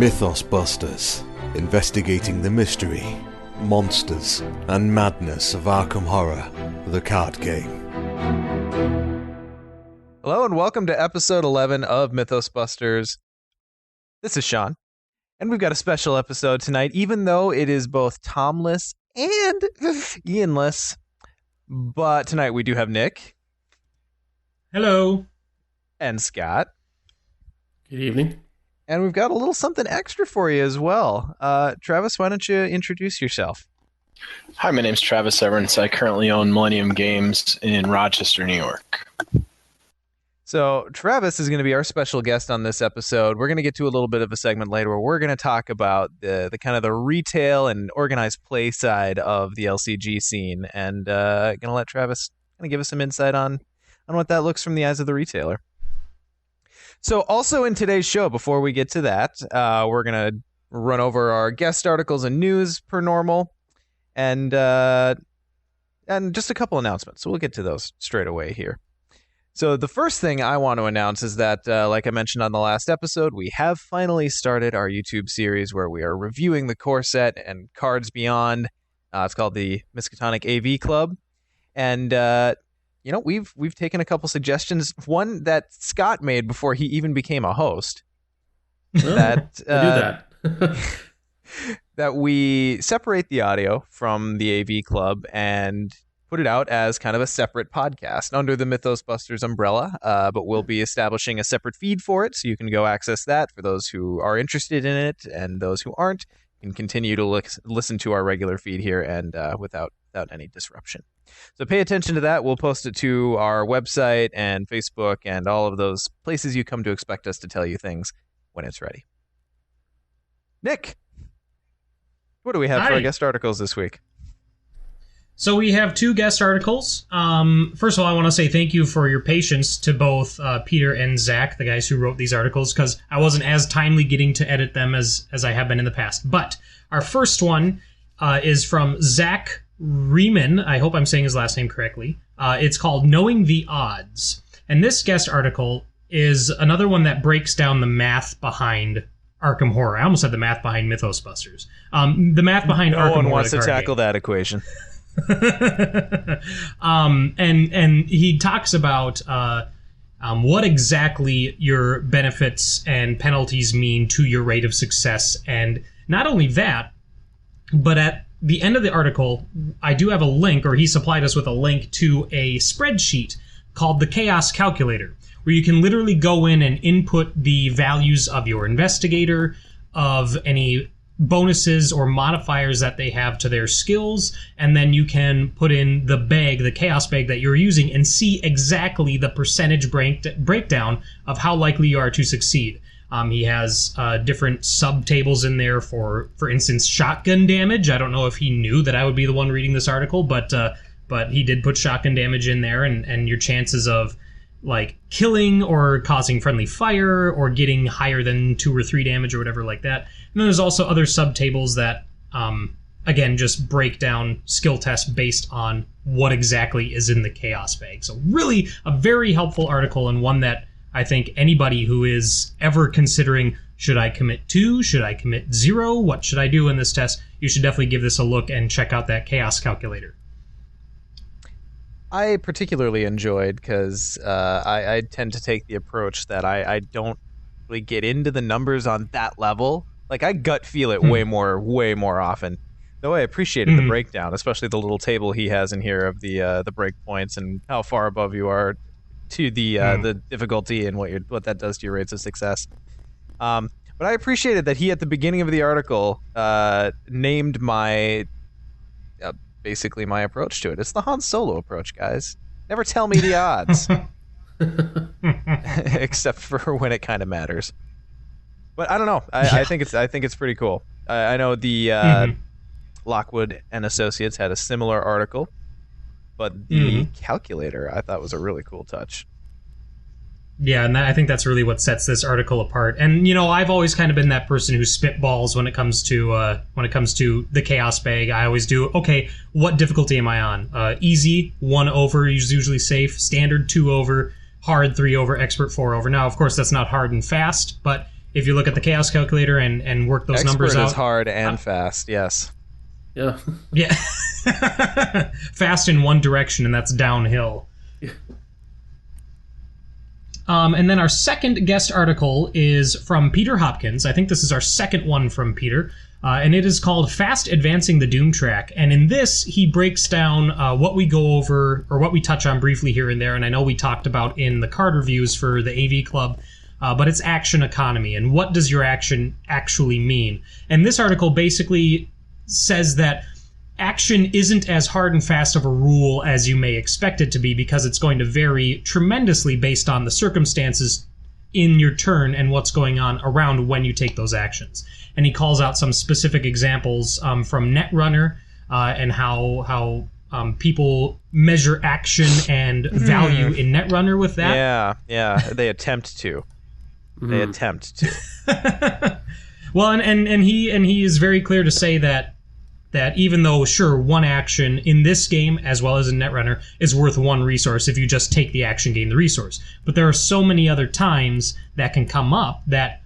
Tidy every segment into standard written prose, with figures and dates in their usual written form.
Mythos Busters, investigating the mystery, monsters, and madness of Arkham Horror, the card game. Hello and welcome to episode 11 of Mythos Busters. This is Sean, and we've got a special episode tonight, even though it is both Tomless and Ianless. But tonight we do have Nick. Hello. And Scott. Good evening. And we've got a little something extra for you as well. Travis, why don't you introduce yourself? Hi, my name's Travis Severance. I currently own Millenium Games in Rochester, New York. So Travis is going to be our special guest on this episode. We're going to get to a little bit of a segment later where we're going to talk about the kind of the retail and organized play side of the LCG scene, and going to let Travis kind of give us some insight on what that looks from the eyes of the retailer. So also in today's show, before we get to that, we're going to run over our guest articles and news per normal, and just a couple announcements. So we'll get to those straight away here. So the first thing I want to announce is that, like I mentioned on the last episode, we have finally started our YouTube series where we are reviewing the core set and Cards Beyond. It's called the Miskatonic AV Club. And, we've taken a couple suggestions. One that Scott made before he even became a host. That that we separate the audio from the AV Club and put it out as kind of a separate podcast under the Mythos Busters umbrella, but we'll be establishing a separate feed for it, so you can go access that for those who are interested in it, and those who aren't can continue to listen to our regular feed here and without any disruption. So pay attention to that. We'll post it to our website and Facebook and all of those places you come to expect us to tell you things when it's ready. Nick, what do we have for our guest articles this week? So we have two guest articles. First of all, I want to say thank you for your patience to both Peter and Zach, the guys who wrote these articles, because I wasn't as timely getting to edit them as I have been in the past. But our first one is from Zach Riemann. I hope I'm saying his last name correctly. It's called Knowing the Odds. And this guest article is another one that breaks down the math behind Arkham Horror. I almost said the math behind Mythos Busters. The math behind Arkham Horror. No one wants to tackle that equation. And he talks about what exactly your benefits and penalties mean to your rate of success. And not only that, but at the end of the article, I do have a link, or he supplied us with a link to a spreadsheet called the Chaos Calculator, where you can literally go in and input the values of your investigator, of any bonuses or modifiers that they have to their skills, and then you can put in the bag, the chaos bag that you're using, and see exactly the percentage breakdown of how likely you are to succeed. He has different sub-tables in there for instance, shotgun damage. I don't know if he knew that I would be the one reading this article, but he did put shotgun damage in there, and your chances of like killing or causing friendly fire or getting higher than 2 or 3 damage or whatever like that. And then there's also other sub-tables that, again, just break down skill tests based on what exactly is in the chaos bag. So really a very helpful article, and one that I think anybody who is ever considering, should I commit 2? Should I commit 0? What should I do in this test? You should definitely give this a look and check out that chaos calculator. I particularly enjoyed because I tend to take the approach that I don't really get into the numbers on that level. Like, I gut feel it way more often. Though I appreciated the breakdown, especially the little table he has in here of the break points and how far above you are to the difficulty and what that does to your rates of success. But I appreciated that he, at the beginning of the article, named my basically my approach to it. It's the Han Solo approach, guys. Never tell me the odds. Except for when it kind of matters. But I don't know. I think it's pretty cool. I know the Lockwood and Associates had a similar article, but the calculator I thought was a really cool touch. Yeah, and I think that's really what sets this article apart. And I've always kind of been that person who spitballs when it comes to the chaos bag. I always do. Okay, what difficulty am I on? Easy, 1 over is usually safe. Standard, 2 over. Hard, 3 over. Expert, 4 over. Now, of course, that's not hard and fast, but if you look at the chaos calculator and work those numbers out. Expert is hard and fast, yes. Yeah. Yeah. Fast in one direction, and that's downhill. And then our second guest article is from Peter Hopkins. I think this is our second one from Peter. And it is called Fast Advancing the Doom Track. And in this, he breaks down what we go over, or what we touch on briefly here and there. And I know we talked about in the card reviews for the AV Club, but it's action economy. And what does your action actually mean? And this article basically says that action isn't as hard and fast of a rule as you may expect it to be, because it's going to vary tremendously based on the circumstances in your turn and what's going on around when you take those actions. And he calls out some specific examples from Netrunner and how people measure action and value in Netrunner with that. Yeah, they attempt to. They attempt to. Well, and he is very clear to say that even though, sure, one action in this game, as well as in Netrunner, is worth one resource if you just take the action, gain the resource. But there are so many other times that can come up that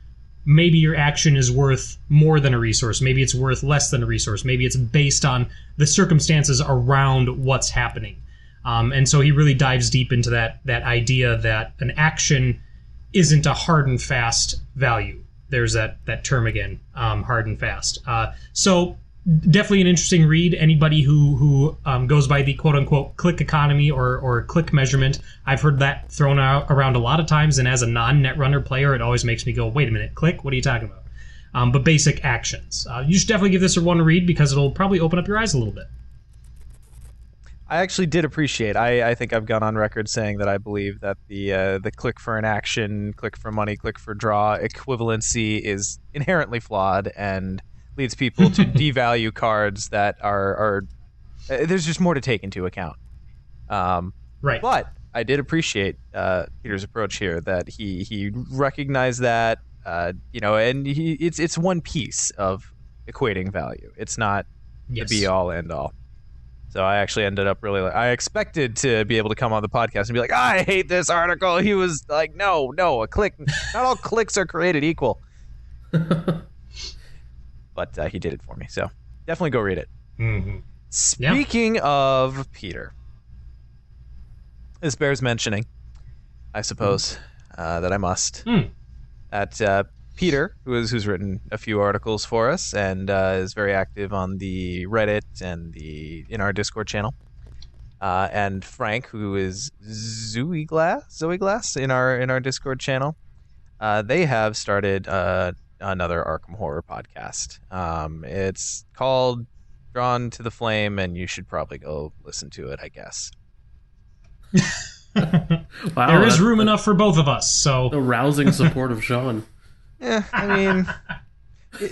maybe your action is worth more than a resource. Maybe it's worth less than a resource. Maybe it's based on the circumstances around what's happening. And so he really dives deep into that idea that an action isn't a hard and fast value. There's that term again, hard and fast. So definitely an interesting read. Anybody who goes by the quote-unquote click economy or click measurement, I've heard that thrown around a lot of times, and as a non-Netrunner player, it always makes me go, wait a minute, click? What are you talking about? But basic actions. You should definitely give this a one read, because it'll probably open up your eyes a little bit. I actually did appreciate. I think I've gone on record saying that I believe that the click for an action, click for money, click for draw equivalency is inherently flawed and leads people to devalue cards that are there's just more to take into account. Right. But I did appreciate Peter's approach here, that he recognized that and it's one piece of equating value. It's not the be all end all. So I actually ended up really I expected to be able to come on the podcast and be like, I hate this article. He was like, no, a click. Not all clicks are created equal. But he did it for me, so definitely go read it. Mm-hmm. Speaking of Peter, this bears mentioning, I suppose, that I must. That Peter, who's written a few articles for us and is very active on the Reddit and in our Discord channel, and Frank, who is Zoe Glass in our Discord channel, they have started another Arkham horror podcast. It's called Drawn to the Flame, and you should probably go listen to it, I guess. Wow, there is room enough for both of us. So the rousing support of Sean. Yeah, I mean,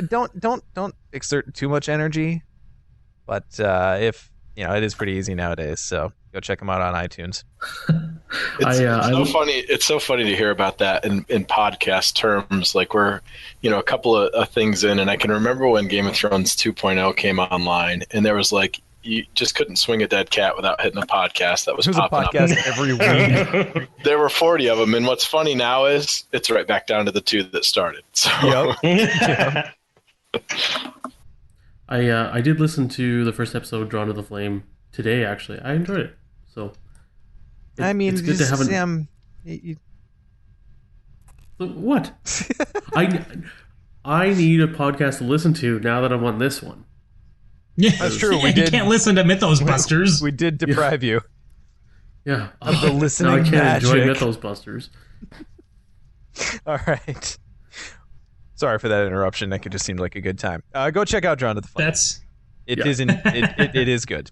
don't exert too much energy, but if it is pretty easy nowadays, so go check them out on iTunes. It's so funny to hear about that in podcast terms. Like, we're a couple of things in, and I can remember when Game of Thrones 2.0 came online, and there was like, you just couldn't swing a dead cat without hitting a podcast that was popping up. There's a podcast every week. There were 40 of them, and what's funny now is it's right back down to the 2 that started. So. Yep. I did listen to the first episode of Drawn to the Flame today, actually. I enjoyed it. So it's good to have Sam, what? I need a podcast to listen to now that I'm on this one. Yeah, that's true. You can't listen to Mythos Busters. We did deprive you. Yeah. Of the listening now I can't magic. enjoy Mythos Busters. All right. Sorry for that interruption. It just seemed like a good time. Go check out Drawn to the Flame. It is good.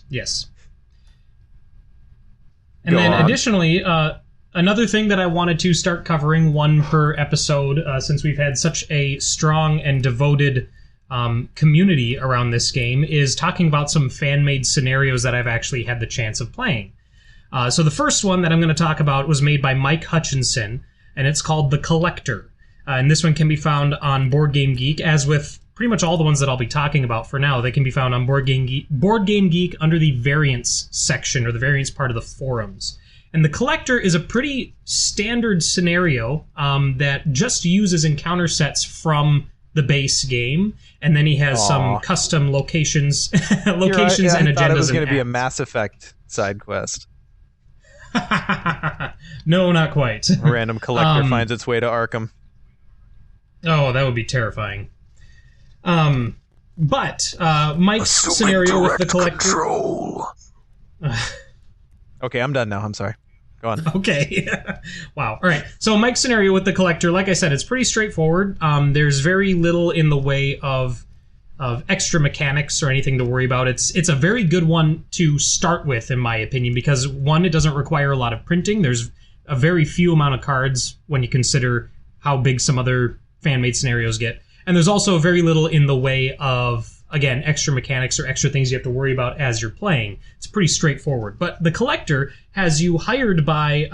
Yes. And then additionally, another thing that I wanted to start covering, one per episode, since we've had such a strong and devoted community around this game, is talking about some fan-made scenarios that I've actually had the chance of playing. So the first one that I'm going to talk about was made by Mike Hutchinson, and it's called The Collector. And this one can be found on Board Game Geek, as with pretty much all the ones that I'll be talking about for now. They can be found on Board Game Geek under the variants section, or the variants part of the forums. And the Collector is a pretty standard scenario that just uses encounter sets from the base game, and then he has some custom locations and agendas. I thought it was going to be a acts. Mass Effect side quest. No, not quite. A random collector finds its way to Arkham. Oh, that would be terrifying. But Mike's scenario with the Collector. Okay, I'm done now. I'm sorry. Go on. Okay. Wow. All right. So Mike's scenario with the Collector, like I said, it's pretty straightforward. There's very little in the way of extra mechanics or anything to worry about. It's a very good one to start with, in my opinion, because one, it doesn't require a lot of printing. There's a very few amount of cards when you consider how big some other fan-made scenarios get. And there's also very little in the way of, again, extra mechanics or extra things you have to worry about as you're playing. It's pretty straightforward. But the Collector has you hired by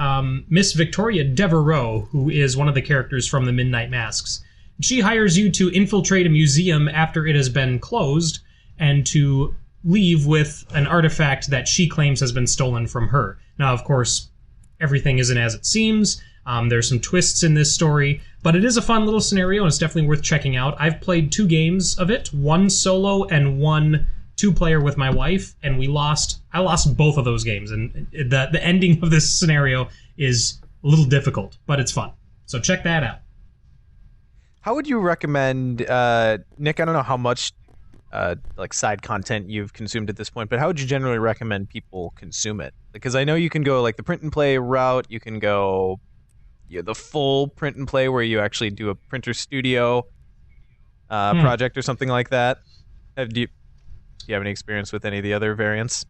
Miss Victoria Devereaux, who is one of the characters from the Midnight Masks. She hires you to infiltrate a museum after it has been closed and to leave with an artifact that she claims has been stolen from her. Now, of course, everything isn't as it seems. There's some twists in this story, but it is a fun little scenario and it's definitely worth checking out. I've played 2 games of it, one solo and one 2-player with my wife, and I lost both of those games, and the ending of this scenario is a little difficult, but it's fun. So check that out. How would you recommend, Nick, I don't know how much like side content you've consumed at this point, but how would you generally recommend people consume it? Because I know you can go like the print and play route, you can go the full print and play where you actually do a printer studio project or something like that. Do you have any experience with any of the other variants?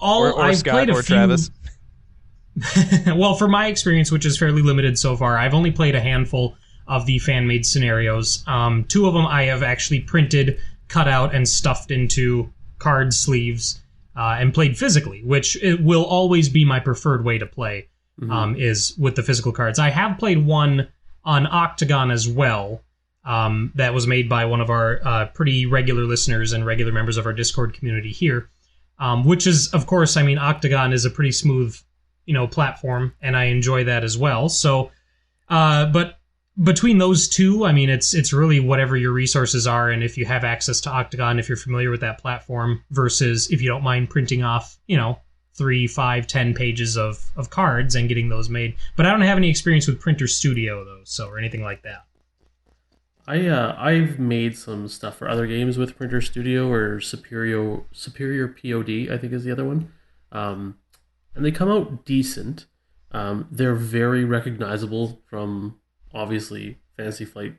Or I've Scott played a or few... Travis? Well, for my experience, which is fairly limited so far, I've only played a handful of the fan-made scenarios. 2 of them I have actually printed, cut out, and stuffed into card sleeves and played physically, which it will always be my preferred way to play, is with the physical cards. I have played one on Octagon as well, that was made by one of our pretty regular listeners and regular members of our Discord community here, which is, of course, I mean, Octagon is a pretty smooth, platform, and I enjoy that as well. So, but between those 2, I mean, it's really whatever your resources are, and if you have access to Octagon, if you're familiar with that platform, versus if you don't mind printing off, 3, 5, 10 pages of cards and getting those made. But I don't have any experience with Printer Studio, though, or anything like that. I've made some stuff for other games with Printer Studio, or Superior POD, I think is the other one. And they come out decent. They're very recognizable from, obviously, Fantasy Flight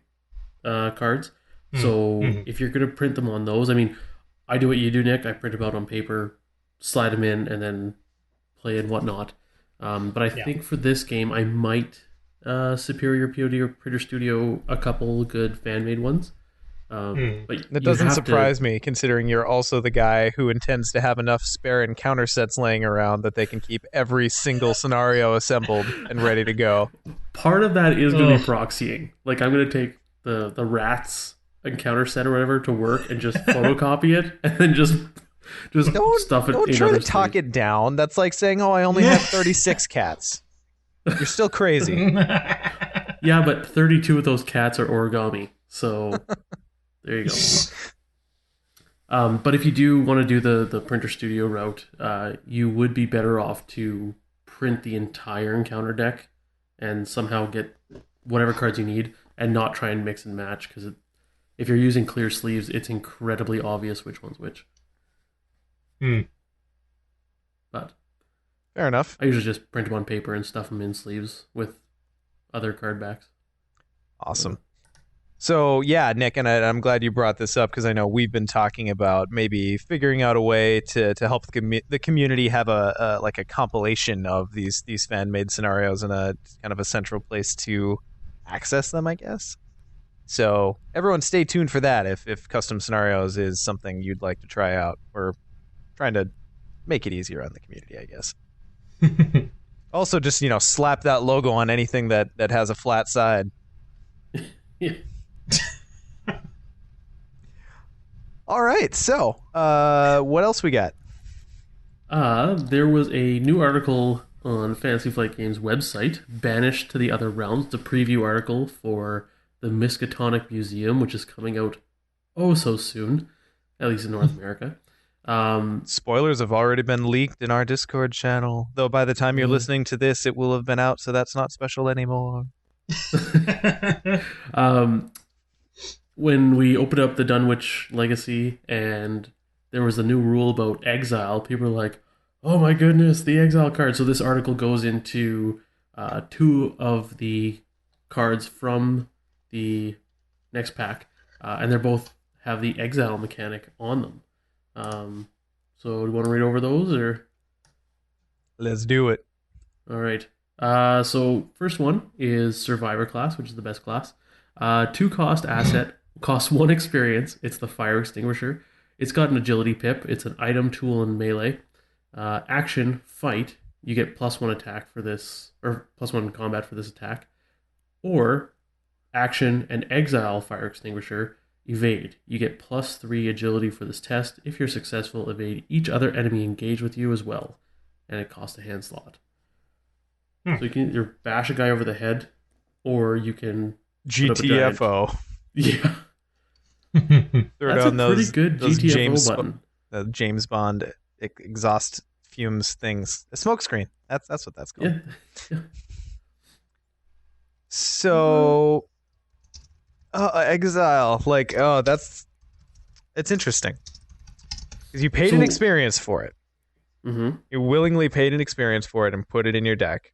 cards. So if you're going to print them on those, I mean, I do what you do, Nick. I print them out on paper, slide them in, and then play and whatnot. But I think for this game, I might Superior POD or Printer Studio a couple good fan-made ones. But that doesn't surprise me, considering you're also the guy who intends to have enough spare encounter sets laying around that they can keep every single scenario assembled and ready to go. Part of that is going to be proxying. Like, I'm going to take the rats encounter set or whatever to work and just photocopy it and then just stuff it. Don't try to talk it down. That's like saying, "Oh, I only have 36 cats." You're still crazy. Yeah, but 32 of those cats are origami. So there you go. But if you do want to do the Printer Studio route, you would be better off to print the entire encounter deck and somehow get whatever cards you need and not try and mix and match, because if you're using clear sleeves, it's incredibly obvious which one's which. But fair enough. I usually just print them on paper and stuff them in sleeves with other card backs. Awesome. So yeah, Nick, and I'm glad you brought this up, because I know we've been talking about maybe figuring out a way to help the community have a like a compilation of these fan-made scenarios and a kind of a central place to access them, I guess. So everyone stay tuned for that if custom scenarios is something you'd like to try out. We're trying to make it easier on the community, I guess. Also, just slap that logo on anything that has a flat side. Yeah. All right, so what else we got? There was a new article on Fantasy Flight Games' website, Banished to the Other Realms, the preview article for the Miskatonic Museum, which is coming out oh so soon, at least in North America. Spoilers have already been leaked in our Discord channel, though by the time you're listening to this, it will have been out, so that's not special anymore. When we opened up the Dunwich Legacy and there was a new rule about exile, people were like, oh my goodness, the exile card. So this article goes into 2 of the cards from the next pack, and they both have the exile mechanic on them. So do you want to read over those, or? Let's do it. All right. So first one is Survivor class, which is the best class. 2 cost asset, costs 1 experience. It's the Fire Extinguisher. It's got an agility pip. It's an item, tool, and melee. Action, fight. You get +1 attack for this, or +1 combat for this attack. Or action and exile Fire Extinguisher. Evade. You get +3 agility for this test. If you're successful, evade each other enemy engaged with you as well. And it costs a hand slot. So you can either bash a guy over the head, or you can GTFO. Yeah. Throw That's down a pretty good those GTFO button. James Bond exhaust fumes things. A smoke screen. That's what that's called. Yeah. So, exile. Like, it's interesting. Because you paid an experience for it. Mm-hmm. You willingly paid an experience for it and put it in your deck.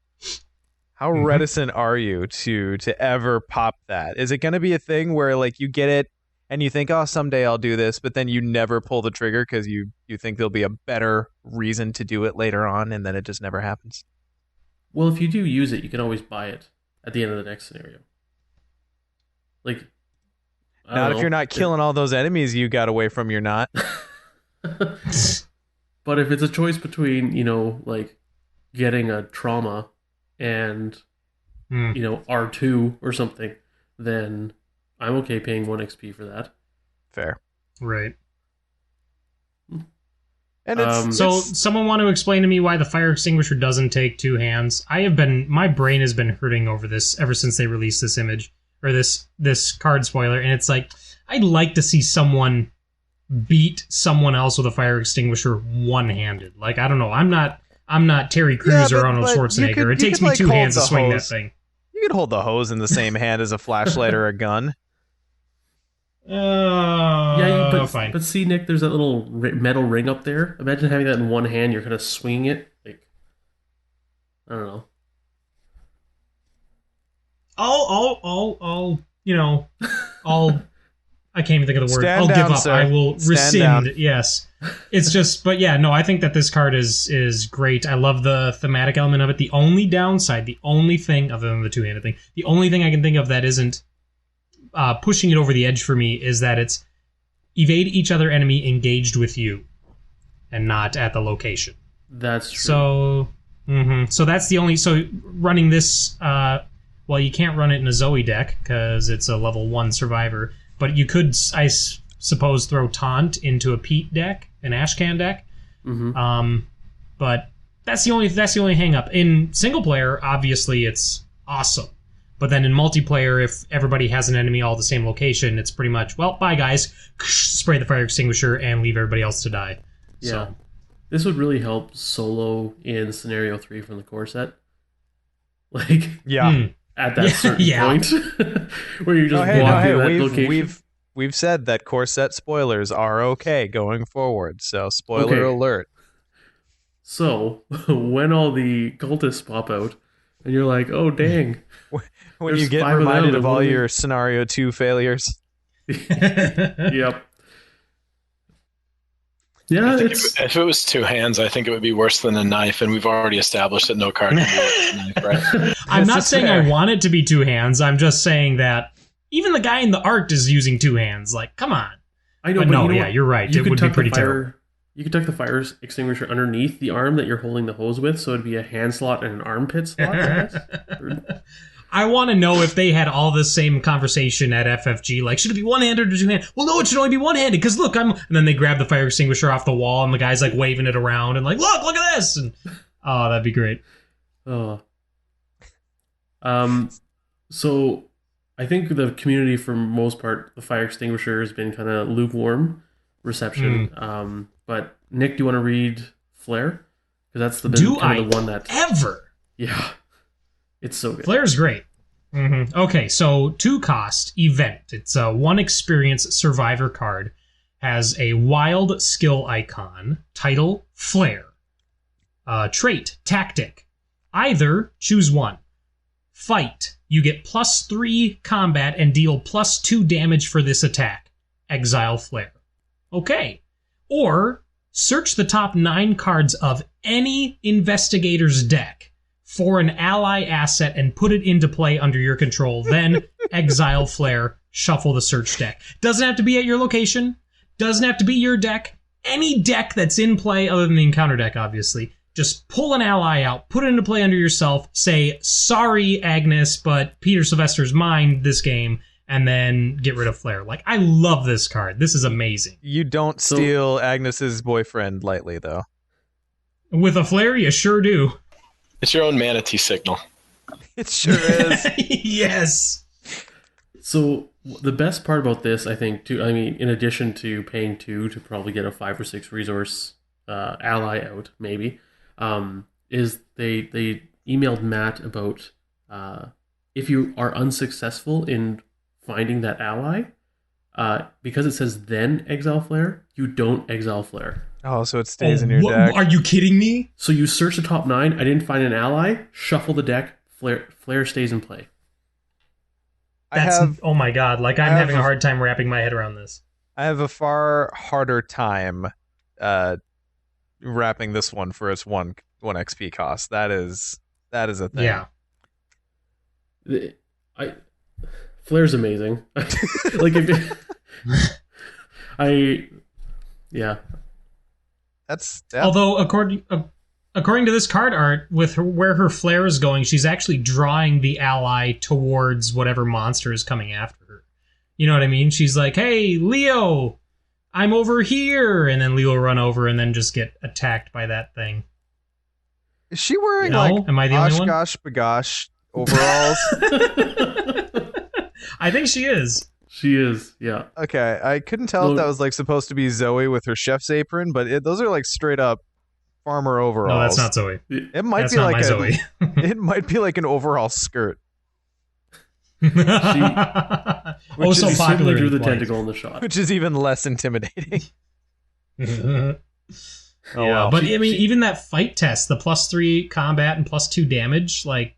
How reticent are you to ever pop that? Is it going to be a thing where like you get it and you think, oh, someday I'll do this, but then you never pull the trigger because you think there'll be a better reason to do it later on, and then it just never happens? Well, if you do use it, you can always buy it at the end of the next scenario. Like, not if you're not killing all those enemies you got away from your knot. But if it's a choice between, like getting a trauma and, R2 or something, then I'm okay paying 1 XP for that. Fair. Right. And someone want to explain to me why the Fire Extinguisher doesn't take 2 hands? My brain has been hurting over this ever since they released this image, or this card spoiler, and it's like, I'd like to see someone beat someone else with a Fire Extinguisher one-handed. Like, I don't know, I'm not Terry Crews or Arnold Schwarzenegger. It takes me 2 hands to swing that thing. You could hold the hose in the same hand as a flashlight or a gun. Fine. But see, Nick, there's that little metal ring up there. Imagine having that in one hand. You're kind of swinging it. Like, I don't know. I can't even think of the word. Stand I'll down, give up. sir. I will Stand rescind. down. Yes. It's just, but yeah, no, I think that this card is great. I love the thematic element of it. The only downside, the only thing, other than the two-handed thing, the only thing I can think of that isn't pushing it over the edge for me is that it's evade each other enemy engaged with you and not at the location. That's true. So that's the only, so running this, well, you can't run it in a Zoe deck because it's a level 1 survivor, but you could, I suppose, throw Taunt into a Pete deck, an Ashcan deck. Mm-hmm. But that's the only hang up. In single player, obviously it's awesome. But then in multiplayer, if everybody has an enemy all at the same location, it's pretty much, well, bye guys, spray the fire extinguisher and leave everybody else to die. Yeah. So. This would really help solo in scenario 3 from the core set. Like, at that certain point where you just walk into that location. We've said that core set spoilers are okay going forward, so spoiler alert. So, when all the cultists pop out, and you're like, oh dang. When you get reminded of all your scenario 2 failures. Yep. Yeah, if it was 2 hands, I think it would be worse than a knife, and we've already established that no card can be worse than a knife, right? I'm not saying I want it to be 2 hands. I'm just saying that even the guy in the art is using 2 hands. Like, come on. I know, but but no, you know yeah, you're right. It would be pretty terrible. You could tuck the fire extinguisher underneath the arm that you're holding the hose with, so it'd be a hand slot and an armpit slot, I guess. I want to know if they had all the same conversation at FFG, like, should it be one-handed or 2-handed? Well, no, it should only be one-handed, because look, and then they grab the fire extinguisher off the wall, and the guy's, like, waving it around, and like, look at this! And, oh, that'd be great. Oh. So I think the community, for most part, the fire extinguisher has been kind of lukewarm reception. But Nick, do you want to read Flare? Because that's Do kind I of the one that ever? yeah, it's so good. Flare's great. Okay, so 2 cost event. It's a 1 experience survivor card. Has a wild skill icon. Title Flare. Trait Tactic. Either choose one. Fight. You get +3 combat and deal +2 damage for this attack. Exile Flare. Okay. Or search the top 9 cards of any investigator's deck for an ally asset and put it into play under your control. Then exile Flare, shuffle the search deck. Doesn't have to be at your location. Doesn't have to be your deck. Any deck that's in play other than the encounter deck, obviously. Just pull an ally out, put it into play under yourself, say, sorry, Agnes, but Peter Sylvester's mine this game, and then get rid of Flare. Like, I love this card. This is amazing. You don't steal Agnes's boyfriend lightly, though. With a Flare, you sure do. It's your own manatee signal. It sure is. Yes. So the best part about this, I think, too, I mean, in addition to paying 2 to probably get a 5 or 6 resource ally out, maybe, is they emailed Matt about if you are unsuccessful in finding that ally, because it says then exile Flare, you don't exile Flare. Oh, so it stays in your deck. Are you kidding me? So you search the top 9, I didn't find an ally, shuffle the deck, Flare stays in play. Oh my god, like I'm having a hard time wrapping my head around this. I have a far harder time wrapping this one for its one XP cost. That is a thing. Yeah. Flare's amazing. Like yeah. That's Although according to this card art, with where her Flare is going, she's actually drawing the ally towards whatever monster is coming after her. You know what I mean? She's like, "Hey, Leo, I'm over here," and then Leo will run over and then just get attacked by that thing. Is she wearing Am I the only one? Oshkosh Bagosh overalls? I think she is. She is, yeah. Okay, I couldn't tell if that was like supposed to be Zoe with her chef's apron, but those are like straight up farmer overalls. No, that's not Zoe. It might That's be not like my Zoe. it might be like an overall skirt. So She popular. drew the in flight. tentacle in the shot. Which is even less intimidating. Yeah, well. but I mean, even that fight test, the +3 combat and +2 damage, like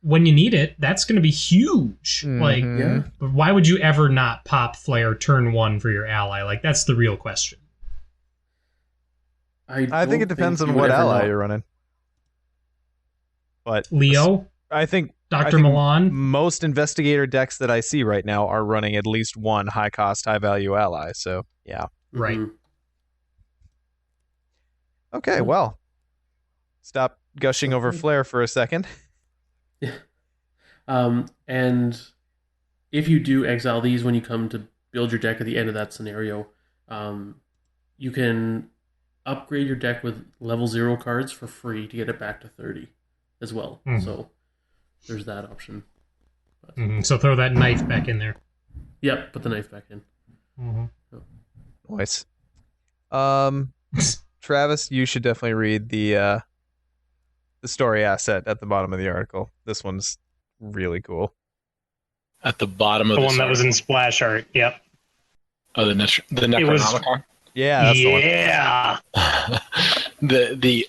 when you need it, that's going to be huge. Like, Yeah. but why would you ever not pop Flare turn 1 for your ally? Like, that's the real question. I think it depends on you what would ever ally know. you're running. But Leo, I think Dr. Milan. most investigator decks that I see right now are running at least one high cost, high value ally. So yeah. Right. Mhm. Okay, well. Stop gushing over Flare for a second. And if you do exile these when you come to build your deck at the end of that scenario, you can upgrade your deck with level 0 cards for free to get it back to 30 as well. So there's that option. So throw that knife back in there. Yep, put the knife back in. Nice. Travis, you should definitely read the story asset at the bottom of the article. This one's really cool. At the bottom of The the one that was in splash art. Yep. Oh, the Necronomicon. Yeah, that's the one. Yeah. the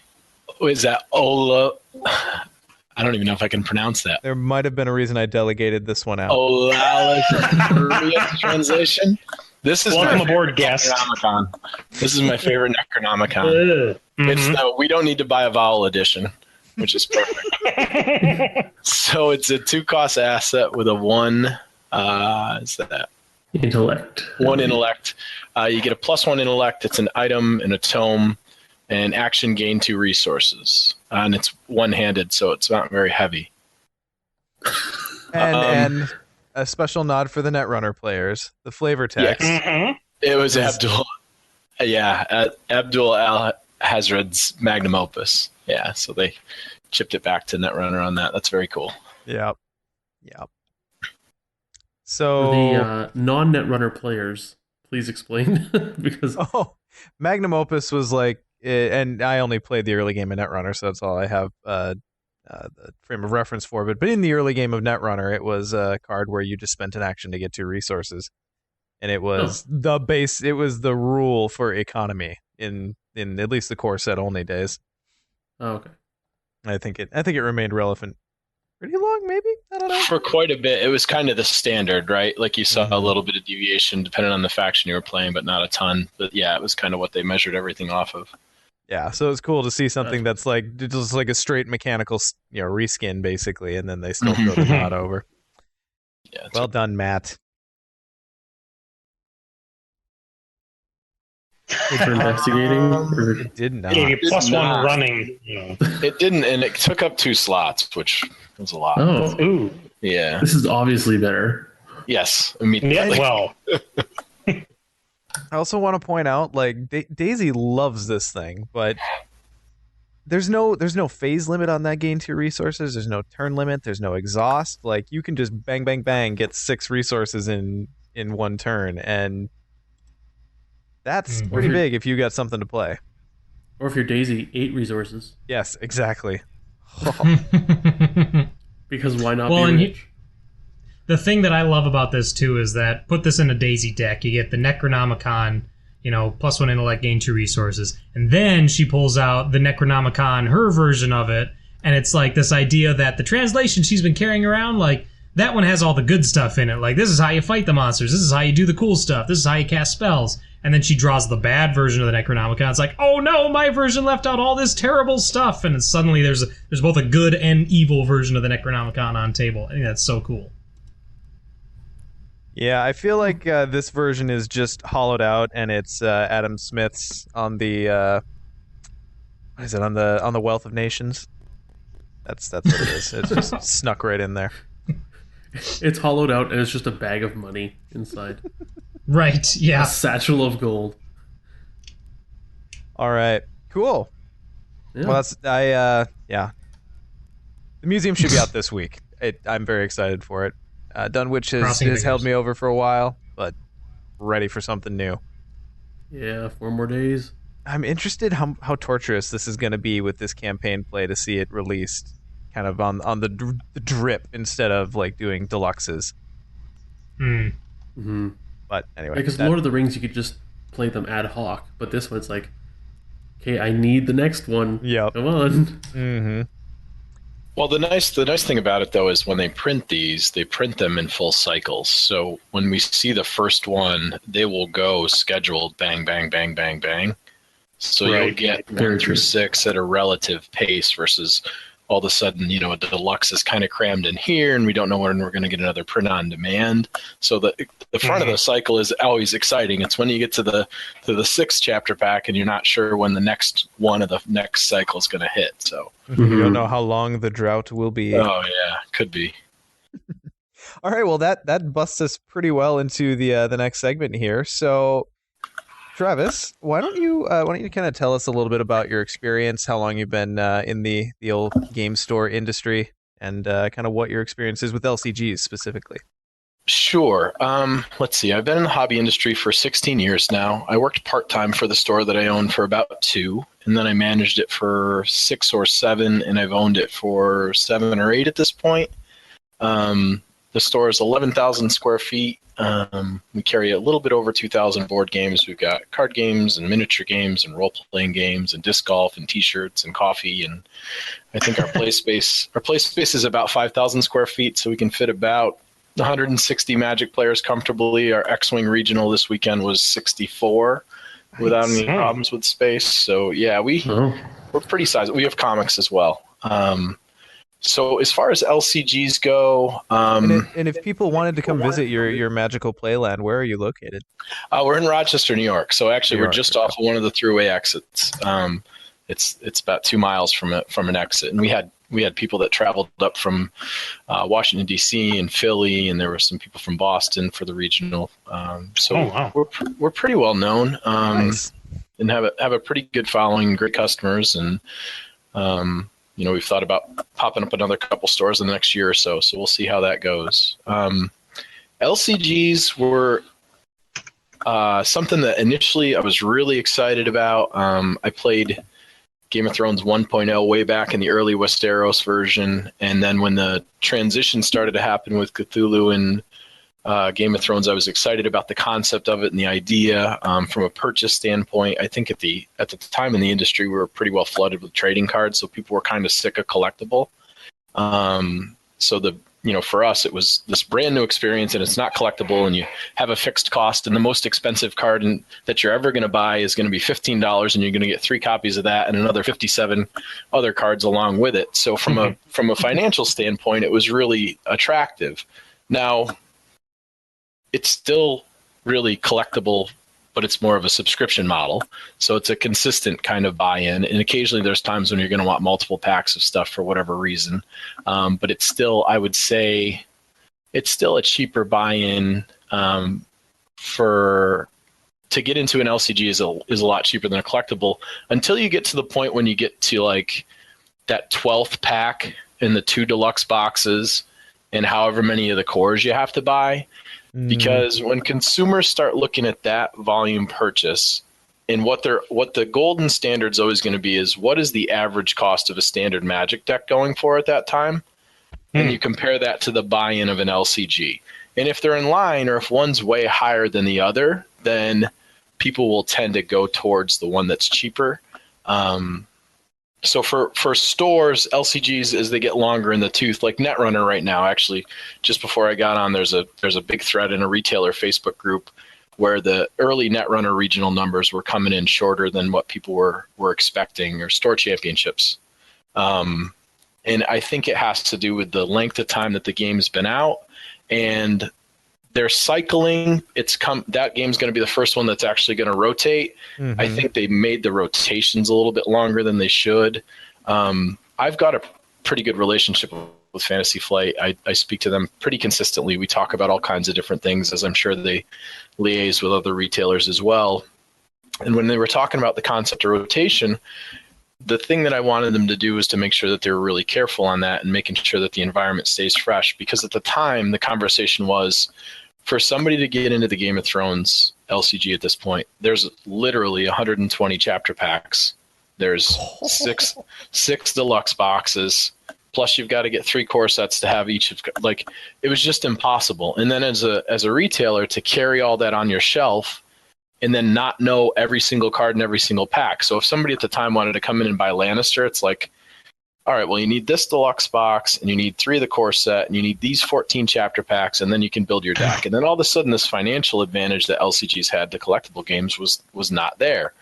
is that Ola? I don't even know if I can pronounce that. There might have been a reason I delegated this one out. Olalis Korean translation. This is Welcome my aboard, favorite guest. Necronomicon. This is my favorite Necronomicon. It's the we don't need to buy a vowel edition, which is perfect. So it's a 2-cost asset with a 1. Is that Intellect. 1 intellect? You get a +1 intellect. It's an item and a tome, and action gain 2 resources, and it's one-handed, so it's not very heavy. And a special nod for the Netrunner players. The flavor text. It was Abdul. Yeah, Abdul Al Hazred's magnum opus. Yeah, so they chipped it back to Netrunner on that. That's very cool. Yep. For So, the non-Netrunner players, please explain. Because Magnum Opus was like, and I only played the early game of Netrunner, so that's all I have the frame of reference for. But in the early game of Netrunner, it was a card where you just spent an action to get 2 resources, and it was the base. It was the rule for economy in at least the core set only days. oh, okay. I think it remained relevant pretty long, maybe. I don't know. For quite a bit, it was kind of the standard, right? Like you saw a little bit of deviation depending on the faction you were playing, but not a ton. But yeah, it was kind of what they measured everything off of. Yeah, so it's cool to see something that's like just like a straight mechanical, reskin basically, and then they still throw the nod over. Yeah, Well done, Matt. For investigating? Or... It did not. Gave you plus one not. running. It didn't, and it took up 2 slots, which was a lot. Oh, Ooh. Yeah. this is obviously better. Yes. Immediately. Yeah, well, I also want to point out, like, Daisy loves this thing, but there's no phase limit on that gain 2 resources. There's no turn limit. There's no exhaust. Like, you can just bang, bang, bang, get 6 resources in 1 turn, and that's pretty big if you got something to play. Or if you're Daisy, 8 resources. Yes, exactly. Because why not Well, be and rich? The thing that I love about this too is that put this in a Daisy deck, you get the Necronomicon, plus 1 intellect, gain 2 resources, and then she pulls out the Necronomicon, her version of it, and it's like this idea that the translation she's been carrying around, like that one has all the good stuff in it. Like this is how you fight the monsters, this is how you do the cool stuff, this is how you cast spells. And then she draws the bad version of the Necronomicon. It's like, oh no, my version left out all this terrible stuff, and suddenly there's both a good and evil version of the Necronomicon on table. I think that's so cool. Yeah, I feel like this version is just hollowed out, and it's Adam Smith's on the what is it, on the Wealth of Nations. That's what it is. It's just snuck right in there. It's hollowed out and it's just a bag of money inside. Right? Yeah. A satchel of gold. All right, cool. Yeah. Well, yeah. The museum should be out this week. I'm very excited for it. Dunwich has held me over for a while, but ready for something new. Yeah, 4 more days. I'm interested how torturous this is going to be with this campaign play to see it released kind of on the drip instead of like doing deluxes. Mm-hmm. But anyway. Because Lord of the Rings, you could just play them ad hoc, but this one's like, okay, I need the next one. Yep. Come on. Mm-hmm. Well, the nice thing about it, though, is when they print these, they print them in full cycles. So when we see the first one, they will go scheduled bang, bang, bang, bang, bang. So you'll get 1 through 6 at a relative pace versus all of a sudden, a deluxe is kind of crammed in here, and we don't know when we're going to get another print on demand. So the front of the cycle is always exciting. It's when you get to the 6th chapter pack, and you're not sure when the next one of the next cycle is going to hit. So you don't know how long the drought will be. Oh yeah, could be. All right, well that busts us pretty well into the next segment here. So, Travis, why don't you kind of tell us a little bit about your experience, how long you've been in the old game store industry, and kind of what your experience is with LCGs specifically. Sure. Let's see. I've been in the hobby industry for 16 years now. I worked part-time for the store that I owned for about 2, and then I managed it for 6 or 7, and I've owned it for 7 or 8 at this point. The store is 11,000 square feet. We carry a little bit over 2,000 board games. We've got card games and miniature games and role-playing games and disc golf and T-shirts and coffee. And I think our play space is about 5,000 square feet, so we can fit about 160 Magic players comfortably. Our X-Wing regional this weekend was 64 without any problems with space. So yeah, we're pretty sizable. We have comics as well. So as far as LCGs go, and if people wanted to come visit your magical playland, where are you located? We're in Rochester, New York. So actually, we're just off of one of the throughway exits. It's about 2 miles from an exit, and we had people that traveled up from Washington D.C. and Philly, and there were some people from Boston for the regional. We're pretty well known, nice. And have a pretty good following, great customers, and we've thought about popping up another couple stores in the next year or so. So we'll see how that goes. LCGs were something that initially I was really excited about. I played Game of Thrones 1.0 way back in the early Westeros version, and then when the transition started to happen with Cthulhu and Game of Thrones, I was excited about the concept of it and the idea. From a purchase standpoint, I think at the time in the industry, we were pretty well flooded with trading cards, so people were kind of sick of collectible. For us, it was this brand new experience, and it's not collectible, and you have a fixed cost, and the most expensive card that you're ever going to buy is going to be $15, and you're going to get 3 copies of that and another 57 other cards along with it. So from a financial standpoint, it was really attractive. Now, it's still really collectible, but it's more of a subscription model. So it's a consistent kind of buy-in. And occasionally there's times when you're going to want multiple packs of stuff for whatever reason. But it's still, I would say, it's still a cheaper buy-in to get into an LCG is a lot cheaper than a collectible until you get to the point when you get to like that 12th pack in the 2 deluxe boxes and however many of the cores you have to buy. Because when consumers start looking at that volume purchase, and what the golden standard is always going to be is what is the average cost of a standard Magic deck going for at that time, and you compare that to the buy-in of an LCG. And if they're in line, or if one's way higher than the other, then people will tend to go towards the one that's cheaper. So for stores, LCGs, as they get longer in the tooth, like Netrunner right now, actually, just before I got on, there's a big thread in a retailer Facebook group where the early Netrunner regional numbers were coming in shorter than what people were expecting, or store championships. And I think it has to do with the length of time that the game's been out, and they're cycling. That game's going to be the first one that's actually going to rotate. I think they made the rotations a little bit longer than they should. I've got a pretty good relationship with Fantasy Flight. I speak to them pretty consistently. We talk about all kinds of different things, as I'm sure they liaise with other retailers as well. And when they were talking about the concept of rotation, the thing that I wanted them to do was to make sure that they were really careful on that and making sure that the environment stays fresh. Because at the time, the conversation was, for somebody to get into the Game of Thrones LCG at this point, there's literally 120 chapter packs. There's six deluxe boxes. Plus, you've got to get 3 core sets to have each. It was just impossible. And then as a retailer, to carry all that on your shelf and then not know every single card in every single pack. So if somebody at the time wanted to come in and buy Lannister, it's like, all right, well, you need this deluxe box, and you need 3 of the core set, and you need these 14 chapter packs, and then you can build your deck. And then all of a sudden, this financial advantage that LCGs had to collectible games was not there.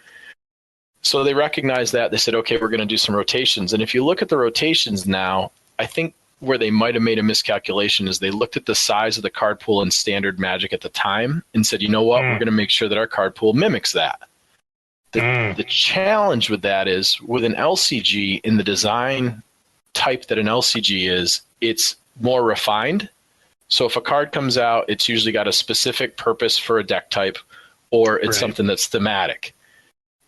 So they recognized that. They said, okay, we're going to do some rotations. And if you look at the rotations now, I think where they might have made a miscalculation is they looked at the size of the card pool in standard Magic at the time and said, you know what, we're going to make sure that our card pool mimics that. The challenge with that is, with an LCG, in the design type that an LCG is, it's more refined. So if a card comes out, it's usually got a specific purpose for a deck type, or it's something that's thematic.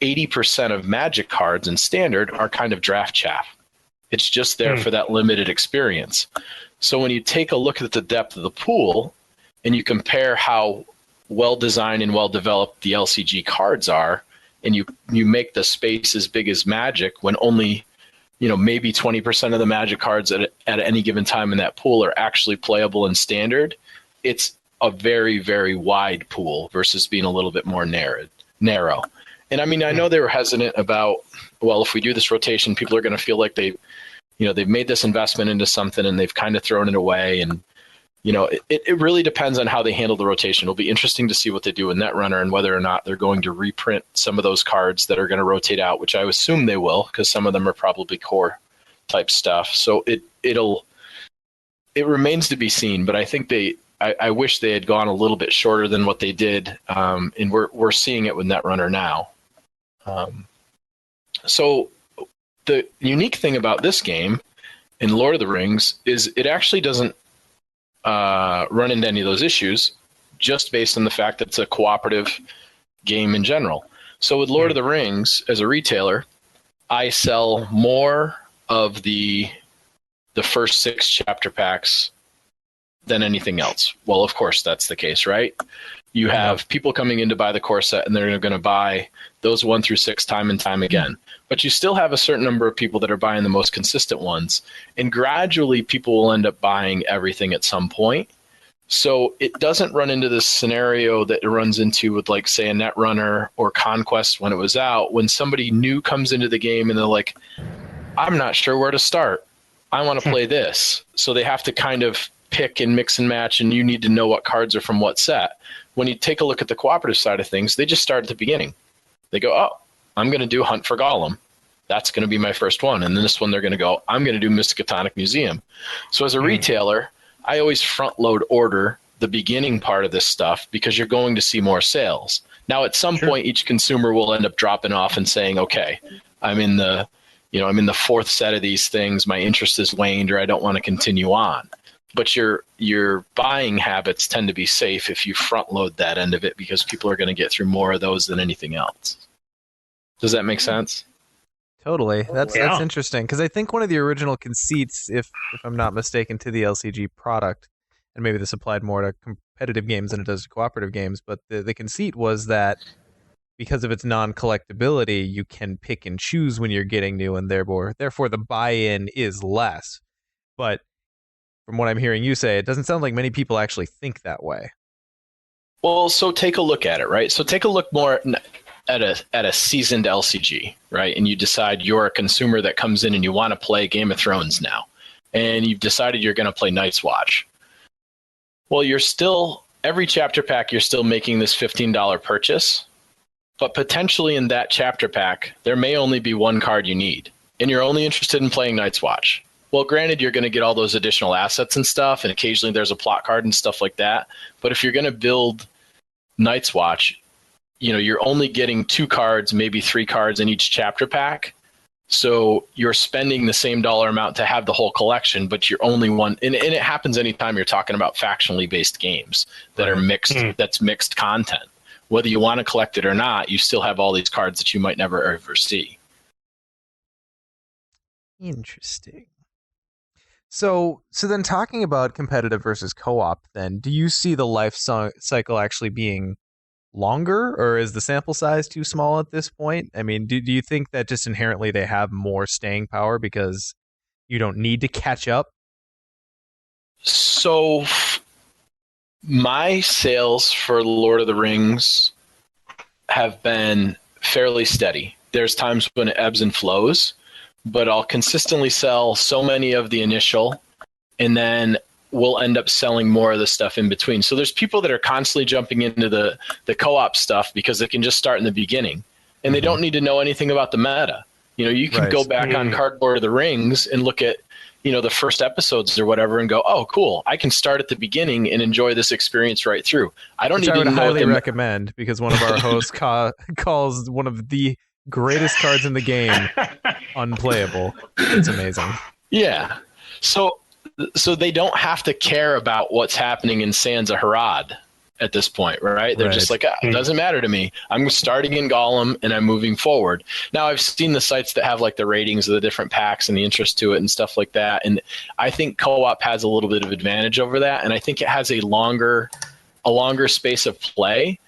80% of Magic cards in Standard are kind of draft chaff. It's just there for that limited experience. So when you take a look at the depth of the pool and you compare how well designed and well developed the LCG cards are, and you make the space as big as Magic, when only maybe 20% of the Magic cards at any given time in that pool are actually playable in Standard, it's a very, very wide pool versus being a little bit more narrow. And I mean, I know they were hesitant about, well, if we do this rotation, people are going to feel like they've made this investment into something and they've kind of thrown it away. And, it really depends on how they handle the rotation. It'll be interesting to see what they do in Netrunner and whether or not they're going to reprint some of those cards that are going to rotate out, which I assume they will, because some of them are probably core type stuff. So it remains to be seen, but I think I wish they had gone a little bit shorter than what they did. And we're seeing it with Netrunner now. So the unique thing about this game in Lord of the Rings is it actually doesn't run into any of those issues, just based on the fact that it's a cooperative game in general. So with Lord of the Rings, as a retailer, I sell more of the first 6 chapter packs than anything else. Well, of course that's the case, right? You have people coming in to buy the core set, and they're going to buy those 1 through 6 time and time again. But you still have a certain number of people that are buying the most consistent ones, and gradually people will end up buying everything at some point. So it doesn't run into this scenario that it runs into with, like, say, a Netrunner or Conquest when it was out, when somebody new comes into the game and they're like, I'm not sure where to start. I want to play this. So they have to kind of pick and mix and match, and you need to know what cards are from what set. When you take a look at the cooperative side of things, they just start at the beginning. They go, oh, I'm going to do Hunt for Golem. That's going to be my first one. And then this one, they're going to go, I'm going to do Miskatonic Museum. So as a retailer, I always front load order the beginning part of this stuff because you're going to see more sales. Now, at some point, each consumer will end up dropping off and saying, okay, I'm in the 4th set of these things. My interest has waned, or I don't want to continue on. But your buying habits tend to be safe if you front load that end of it, because people are going to get through more of those than anything else. Does that make sense? Totally. That's interesting, because I think one of the original conceits, if I'm not mistaken, to the LCG product, and maybe this applied more to competitive games than it does to cooperative games, but the conceit was that because of its non-collectability, you can pick and choose when you're getting new, and therefore the buy-in is less. But from what I'm hearing you say, it doesn't sound like many people actually think that way. Well, so take a look at it, right? So take a look more at a seasoned LCG, right? And you decide you're a consumer that comes in and you want to play Game of Thrones now, and you've decided you're going to play Night's Watch. Well, you're still, every chapter pack, you're still making this $15 purchase, but potentially in that chapter pack, there may only be one card you need, and you're only interested in playing Night's Watch. Well, granted, you're going to get all those additional assets and stuff, and occasionally there's a plot card and stuff like that. But if you're going to build Night's Watch, you're only getting 2 cards, maybe 3 cards in each chapter pack. So you're spending the same dollar amount to have the whole collection, but you're only one. And it happens anytime you're talking about factionally based games that are mixed, that's mixed content. Whether you want to collect it or not, you still have all these cards that you might never ever see. Interesting. So then, talking about competitive versus co-op, then, do you see the life cycle actually being longer, or is the sample size too small at this point? I mean, do you think that just inherently they have more staying power because you don't need to catch up? So my sales for Lord of the Rings have been fairly steady. There's times when it ebbs and flows, but I'll consistently sell so many of the initial, and then we'll end up selling more of the stuff in between. So there's people that are constantly jumping into the co-op stuff because they can just start in the beginning, and they don't need to know anything about the meta. You can go back on Cardboard of the Rings and look at, the first episodes or whatever and go, oh, cool, I can start at the beginning and enjoy this experience right through. I would highly recommend, because one of our hosts calls one of the greatest cards in the game unplayable. It's amazing. Yeah. So they don't have to care about what's happening in Sansa Harad at this point, right? They're just like, it doesn't matter to me. I'm starting in Gollum and I'm moving forward. Now, I've seen the sites that have like the ratings of the different packs and the interest to it and stuff like that. And I think co-op has a little bit of advantage over that. And I think it has a longer space of play,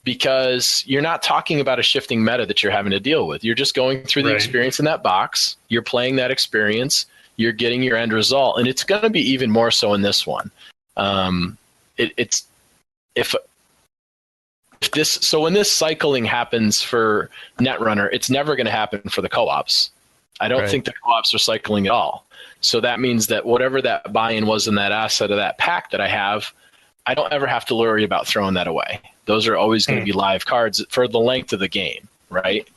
because you're not talking about a shifting meta that you're having to deal with. You're just going through the experience in that box. You're playing that experience. You're getting your end result. And it's going to be even more so in this one. When this cycling happens for Netrunner, it's never going to happen for the co-ops. I don't think the co-ops are cycling at all. So that means that whatever that buy-in was in that asset of that pack that I have, I don't ever have to worry about throwing that away. Those are always going to be live cards for the length of the game, right?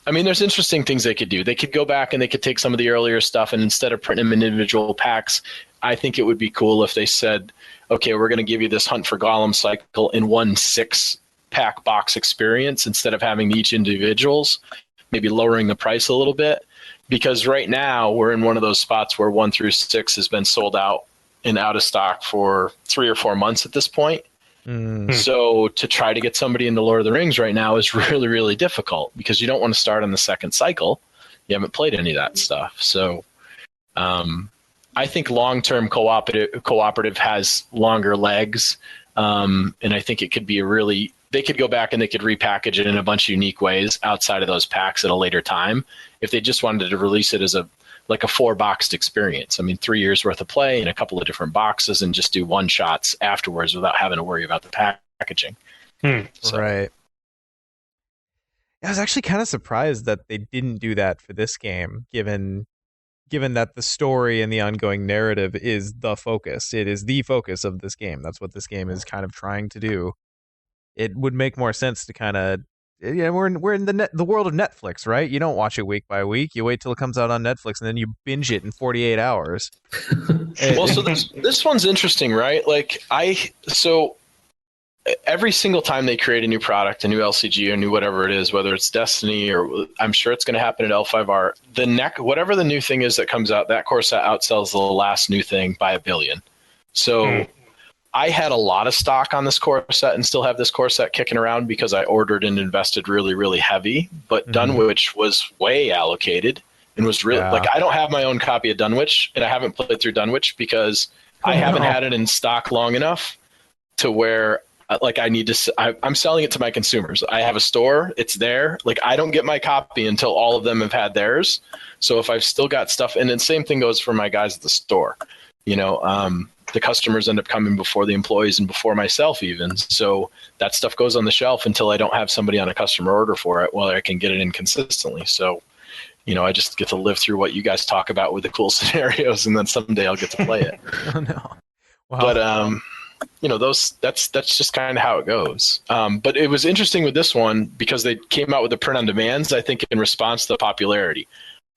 There's interesting things they could do. They could go back and they could take some of the earlier stuff, and instead of printing them in individual packs, I think it would be cool if they said, okay, we're going to give you this Hunt for Golem cycle in one 6-pack box experience instead of having each individuals, maybe lowering the price a little bit. Because right now we're in one of those spots where 1 through 6 has been sold out and out of stock for 3 or 4 months at this point. So to try to get somebody into Lord of the Rings right now is really, really difficult, because you don't want to start on the second cycle. you haven't played any of that stuff. So I think long-term cooperative has longer legs, and I think it could be they could go back and they could repackage it in a bunch of unique ways outside of those packs at a later time if they just wanted to release it as a 4-boxed experience. I mean, 3 years worth of play in a couple of different boxes and just do one-shots afterwards without having to worry about the packaging. So. Right. I was actually kind of surprised that they didn't do that for this game, given that the story and the ongoing narrative is the focus. It is the focus of this game. That's what this game is kind of trying to do. It would make more sense to kind of, we're in the world of Netflix, right? You don't watch it week by week. You wait till it comes out on Netflix and then you binge it in 48 hours. Well, so this one's interesting, right? So every single time they create a new product, a new LCG, or new whatever it is, whether it's Destiny or I'm sure it's going to happen at L5R, whatever the new thing is that comes out, that core set outsells the last new thing by 1 billion. So I had a lot of stock on this core set and still have this core set kicking around because I ordered and invested really, really heavy. But Dunwich was way allocated and was really I don't have my own copy of Dunwich, and I haven't played through Dunwich because I haven't had it in stock long enough to where I need to. I'm selling it to my consumers. I have a store; it's there. I don't get my copy until all of them have had theirs. So if I've still got stuff, and then same thing goes for my guys at the store. The customers end up coming before the employees and before myself even. So that stuff goes on the shelf until I don't have somebody on a customer order for it. Well, I can get it in consistently. So, I just get to live through what you guys talk about with the cool scenarios, and then someday I'll get to play it. Oh no! Wow. But that's just kind of how it goes. But it was interesting with this one because they came out with the print on demands, I think, in response to the popularity.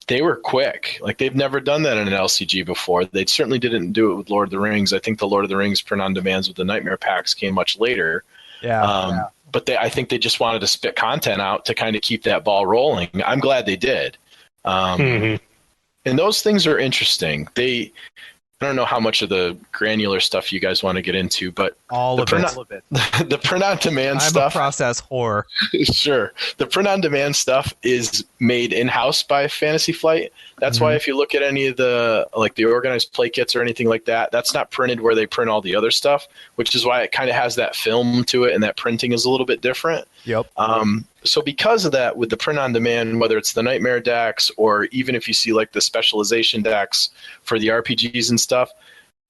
They were quick. They've never done that in an LCG before. They certainly didn't do it with Lord of the Rings. I think the Lord of the Rings print on demands with the Nightmare packs came much later. Yeah. But I think they just wanted to spit content out to kind of keep that ball rolling. I'm glad they did. And those things are interesting. I don't know how much of the granular stuff you guys want to get into, but all of it. The print-on-demand stuff. I'm a process whore. Sure. The print-on-demand stuff is made in-house by Fantasy Flight. That's why if you look at any of the the organized play kits or anything like that, that's not printed where they print all the other stuff, which is why it kind of has that film to it, and that printing is a little bit different. Yep. So because of that, with the print-on-demand, whether it's the Nightmare decks or even if you see the specialization decks for the RPGs and stuff,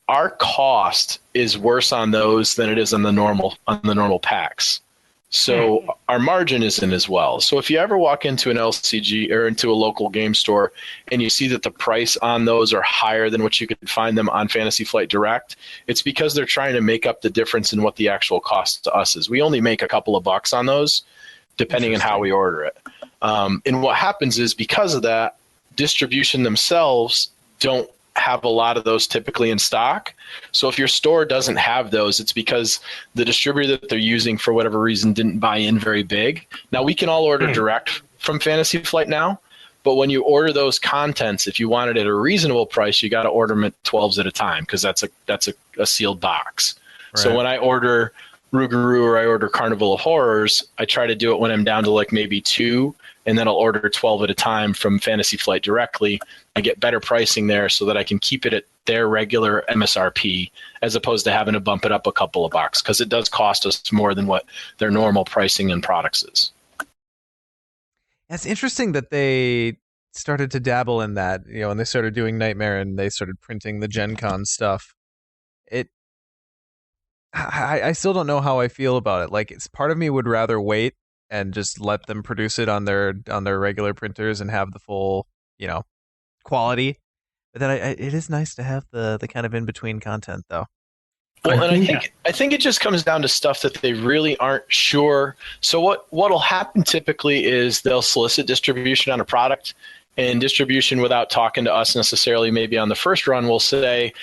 our cost is worse on those than it is on the normal packs. So our margin isn't as well. So if you ever walk into an LCG or into a local game store and you see that the price on those are higher than what you could find them on Fantasy Flight Direct, it's because they're trying to make up the difference in what the actual cost to us is. We only make a couple of bucks on those, depending on how we order it. And what happens is because of that, distribution themselves don't have a lot of those typically in stock. So if your store doesn't have those, it's because the distributor that they're using for whatever reason didn't buy in very big. Now we can all order direct from Fantasy Flight now, but when you order those contents, if you want it at a reasonable price, you got to order them at 12s at a time because that's a sealed box. Right. So when I order Rougarou or I order Carnival of Horrors, I try to do it when I'm down to maybe 2, and then I'll order 12 at a time from Fantasy Flight directly. I get better pricing there so that I can keep it at their regular MSRP as opposed to having to bump it up a couple of bucks because it does cost us more than what their normal pricing and products is. It's interesting that they started to dabble in that, and they started doing Nightmare and they started printing the Gen Con stuff. I still don't know how I feel about it. It's part of me would rather wait and just let them produce it on their regular printers and have the full, quality. But then it is nice to have the kind of in between content though. Well, and I think it just comes down to stuff that they really aren't sure. So what'll happen typically is they'll solicit distribution on a product, and distribution without talking to us necessarily maybe on the first run will say,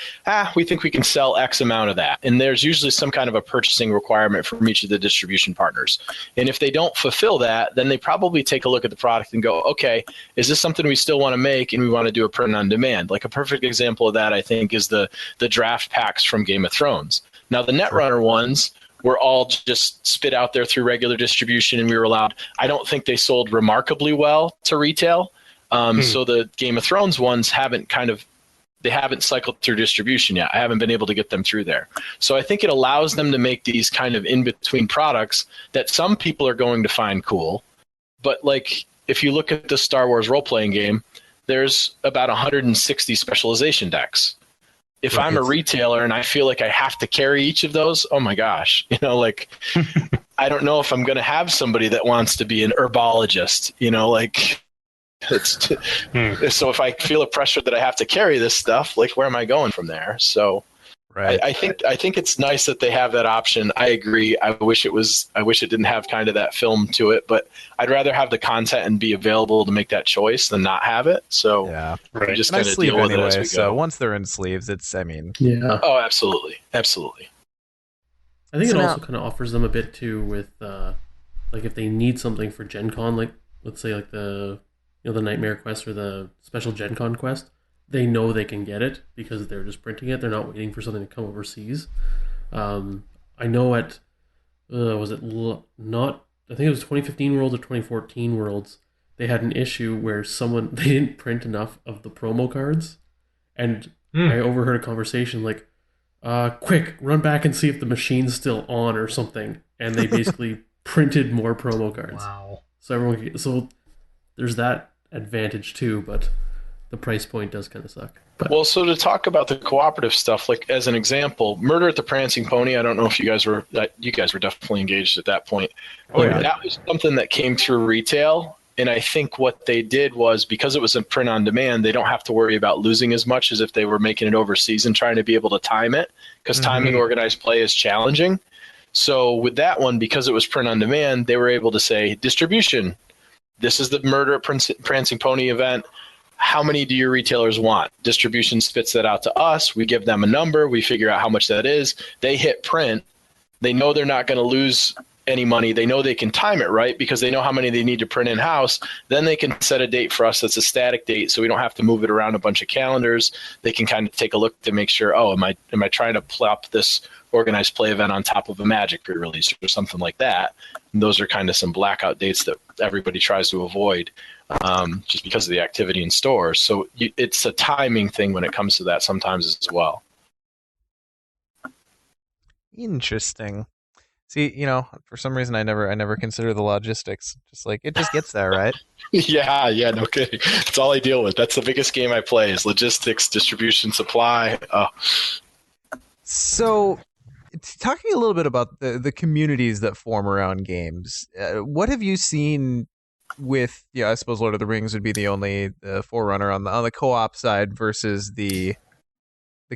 we think we can sell X amount of that. And there's usually some kind of a purchasing requirement from each of the distribution partners. And if they don't fulfill that, then they probably take a look at the product and go, okay, is this something we still want to make and we want to do a print on demand? A perfect example of that, I think, is the draft packs from Game of Thrones. Now, the Netrunner ones were all just spit out there through regular distribution and we were allowed. I don't think they sold remarkably well to retail. So the Game of Thrones ones they haven't cycled through distribution yet. I haven't been able to get them through there. So I think it allows them to make these kind of in-between products that some people are going to find cool. But like, if you look at the Star Wars role-playing game, there's about 160 specialization decks. If I'm a retailer and I feel like I have to carry each of those, oh my gosh, like I don't know if I'm going to have somebody that wants to be an herbologist, so if I feel a pressure that I have to carry this stuff, like where am I going from there? So Right. I think it's nice that they have that option. I agree. I wish it didn't have kind of that film to it, but I'd rather have the content and be available to make that choice than not have it. So Yeah. we just And I kind of sleeve deal with it anyway, as we so go. once they're in sleeves, Yeah. Oh, absolutely. Absolutely. I think So it now- also kind of offers them a bit too with like if they need something for Gen Con, like let's say like the the Nightmare Quest or the special Gen Con quest, they know they can get it because they're just printing it. They're not waiting for something to come overseas. I know at was it not? I think it was 2015 Worlds or 2014 Worlds. They had an issue where they didn't print enough of the promo cards, and I overheard a conversation like, "Quick, run back and see if the machine's still on or something." And they basically printed more promo cards. Wow. So there's that advantage too, but the price point does kind of suck. But Well, so to talk about the cooperative stuff, like as an example, Murder at the Prancing Pony. I don't know if you guys were definitely engaged at that point. Oh, yeah. That was something that came through retail, and I think what they did was because it was a print on demand, they don't have to worry about losing as much as if they were making it overseas and trying to be able to time it, because timing organized play is challenging. So with that one, because it was print on demand, they were able to say distribution. This is the Murder at Prancing Pony event. How many do your retailers want? Distribution spits that out to us. We give them a number. We figure out how much that is. They hit print. They know they're not going to lose any money. They know they can time it right because they know how many they need to print in-house. Then they can set a date for us that's a static date, so we don't have to move it around a bunch of calendars. They can kind of take a look to make sure, am I trying to plop this organized play event on top of a Magic pre-release or something like that? And those are kind of some blackout dates that everybody tries to avoid just because of the activity in stores. So it's a timing thing when it comes to that sometimes as well. Interesting. See, for some reason I never consider the logistics. Just like it just gets there, right? Yeah, no kidding. It's all I deal with. That's the biggest game I play is logistics, distribution, supply. So, talking a little bit about the communities that form around games, what have you seen with? Yeah, I suppose Lord of the Rings would be the only forerunner on the co-op side versus the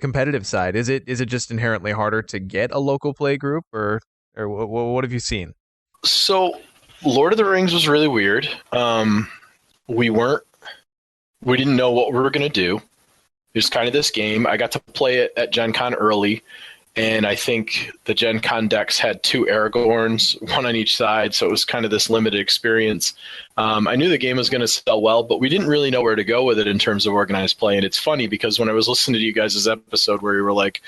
competitive side. Is it just inherently harder to get a local play group, or what have you seen? So, Lord of the Rings was really weird. We didn't know what we were going to do. It was kind of this game. I got to play it at Gen Con early, and I think the Gen Con decks had 2 Aragorns, one on each side, so it was kind of this limited experience. I knew the game was going to sell well, but we didn't really know where to go with it in terms of organized play. And it's funny because when I was listening to you guys' episode where you were like,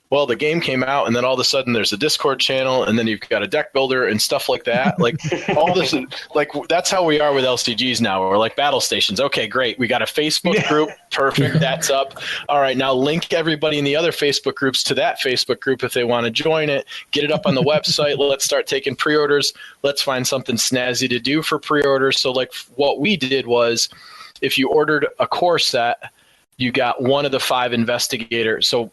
well, the game came out, and then all of a sudden there's a Discord channel, and then you've got a deck builder and stuff like that. Like all this, like that's how we are with LCGs now. We're like battle stations. Okay, great. We got a Facebook group. Perfect. That's up. All right, now link everybody in the other Facebook groups to that Facebook group if they want to join it. Get it up on the website. Let's start taking pre-orders. Let's find something snazzy to do for pre-orders. So like what we did was, if you ordered a core set, you got one of the 5 investigators. So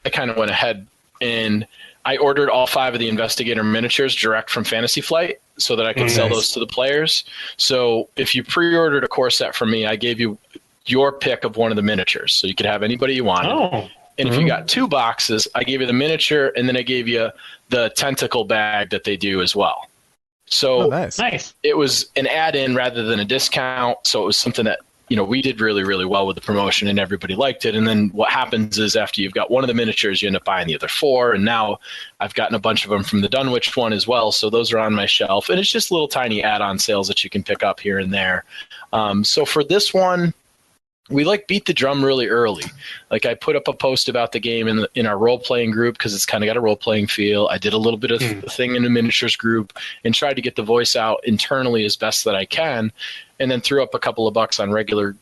I kind of went ahead and I ordered all 5 of the investigator miniatures direct from Fantasy Flight so that I could sell those to the players. So if you pre-ordered a core set from me, I gave you your pick of one of the miniatures. So you could have anybody you wanted. Oh. And if you got 2 boxes, I gave you the miniature, and then I gave you the tentacle bag that they do as well. So Nice. it was an add-in rather than a discount. So it was something that we did really, really well with the promotion, and everybody liked it. And then what happens is after you've got one of the miniatures, you end up buying the other 4. And now I've gotten a bunch of them from the Dunwich one as well. So those are on my shelf. And it's just little tiny add-on sales that you can pick up here and there. So for this one, we like beat the drum really early. Like I put up a post about the game in our role playing group because it's kind of got a role playing feel. I did a little bit of thing in the miniatures group and tried to get the voice out internally as best that I can, and then threw up a couple of bucks on regular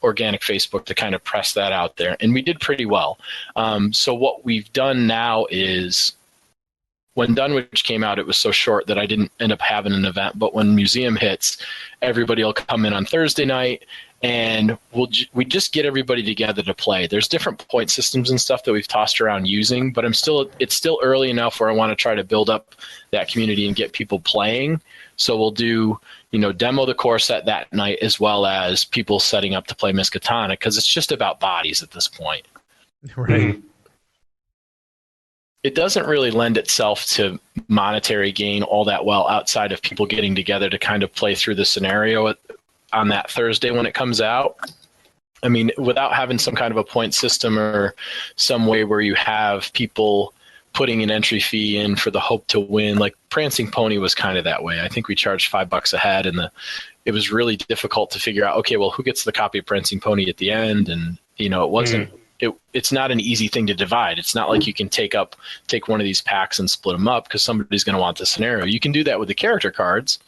organic Facebook to kind of press that out there, and we did pretty well. So what we've done now is, when Dunwich came out, it was so short that I didn't end up having an event. But when Museum hits, everybody will come in on Thursday night, and we just get everybody together to play. There's different point systems and stuff that we've tossed around using, but it's still early enough where I want to try to build up that community and get people playing. So we'll do, demo the core set that night, as well as people setting up to play Miskatonic, because it's just about bodies at this point. Right. It doesn't really lend itself to monetary gain all that well outside of people getting together to kind of play through the scenario on that Thursday when it comes out. I mean, without having some kind of a point system or some way where you have people putting an entry fee in for the hope to win, like Prancing Pony was kind of that way. I think we charged $5 a head, and it was really difficult to figure out, okay, well, who gets the copy of Prancing Pony at the end? And, it wasn't, it's not an easy thing to divide. It's not like you can take one of these packs and split them up because somebody's going to want the scenario. You can do that with the character cards.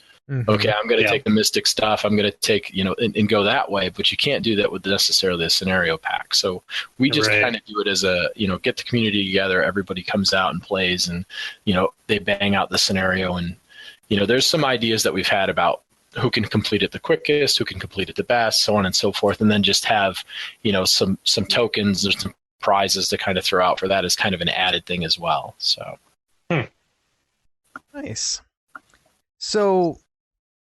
Okay, I'm going to take the Mystic stuff. I'm going to take, and go that way, but you can't do that with necessarily a scenario pack. So we just kind of do it as a, get the community together. Everybody comes out and plays, and, they bang out the scenario. And, there's some ideas that we've had about who can complete it the quickest, who can complete it the best, so on and so forth. And then just have, some tokens or some prizes to kind of throw out for that as kind of an added thing as well. So. Nice. So,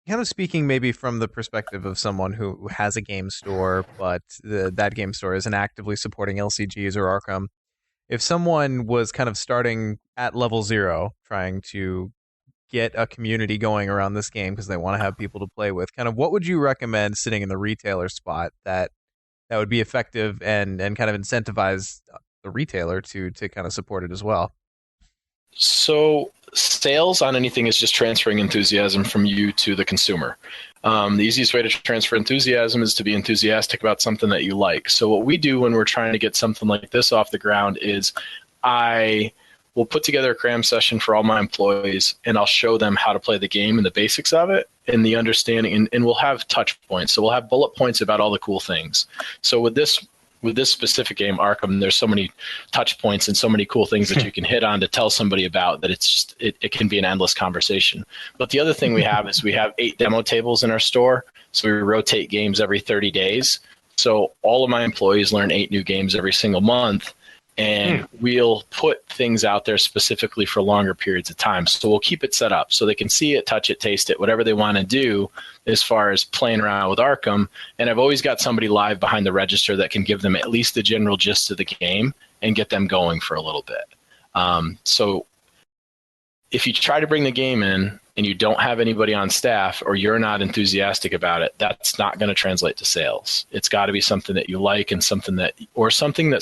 kind of speaking maybe from the perspective of someone who has a game store, but that game store isn't actively supporting LCGs or Arkham, if someone was kind of starting at level 0, trying to get a community going around this game because they want to have people to play with, kind of what would you recommend sitting in the retailer spot that would be effective and kind of incentivize the retailer to kind of support it as well? So sales on anything is just transferring enthusiasm from you to the consumer. The easiest way to transfer enthusiasm is to be enthusiastic about something that you like. So what we do when we're trying to get something like this off the ground is I will put together a cram session for all my employees, and I'll show them how to play the game and the basics of it and the understanding, and we'll have touch points. So we'll have bullet points about all the cool things. So with this specific game, Arkham, there's so many touch points and so many cool things that you can hit on to tell somebody about that it's just, it can be an endless conversation. But the other thing we have is we have 8 demo tables in our store. So we rotate games every 30 days. So all of my employees learn 8 new games every single month. And we'll put things out there specifically for longer periods of time. So we'll keep it set up so they can see it, touch it, taste it, whatever they want to do as far as playing around with Arkham. And I've always got somebody live behind the register that can give them at least the general gist of the game and get them going for a little bit. So if you try to bring the game in and you don't have anybody on staff or you're not enthusiastic about it, that's not going to translate to sales. It's got to be something that you like and something that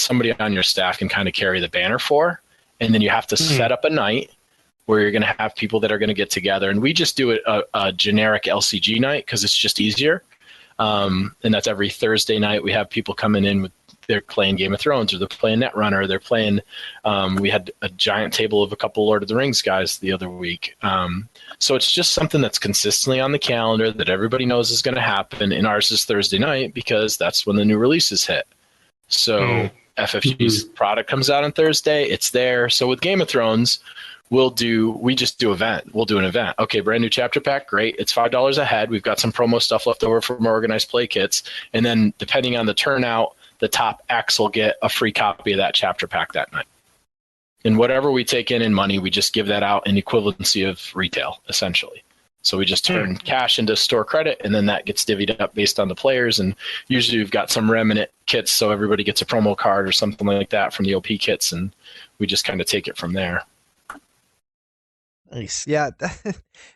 somebody on your staff can kind of carry the banner for. And then you have to set up a night where you're going to have people that are going to get together. And we just do a generic LCG night because it's just easier. And that's every Thursday night. We have people coming in they're playing Game of Thrones, or they're playing Netrunner, they're playing, we had a giant table of a couple Lord of the Rings guys the other week. So it's just something that's consistently on the calendar that everybody knows is going to happen. And ours is Thursday night because that's when the new releases hit. So FFG's product comes out on Thursday, it's there. So with Game of Thrones, we'll do an event. Okay, brand new chapter pack, great. It's $5 a head. We've got some promo stuff left over from organized play kits. And then depending on the turnout, the top X will get a free copy of that chapter pack that night. And whatever we take in money, we just give that out in equivalency of retail, essentially. So we just turn cash into store credit, and then that gets divvied up based on the players. And usually we've got some remnant kits, so everybody gets a promo card or something like that from the OP kits, and we just kind of take it from there. Nice. Yeah.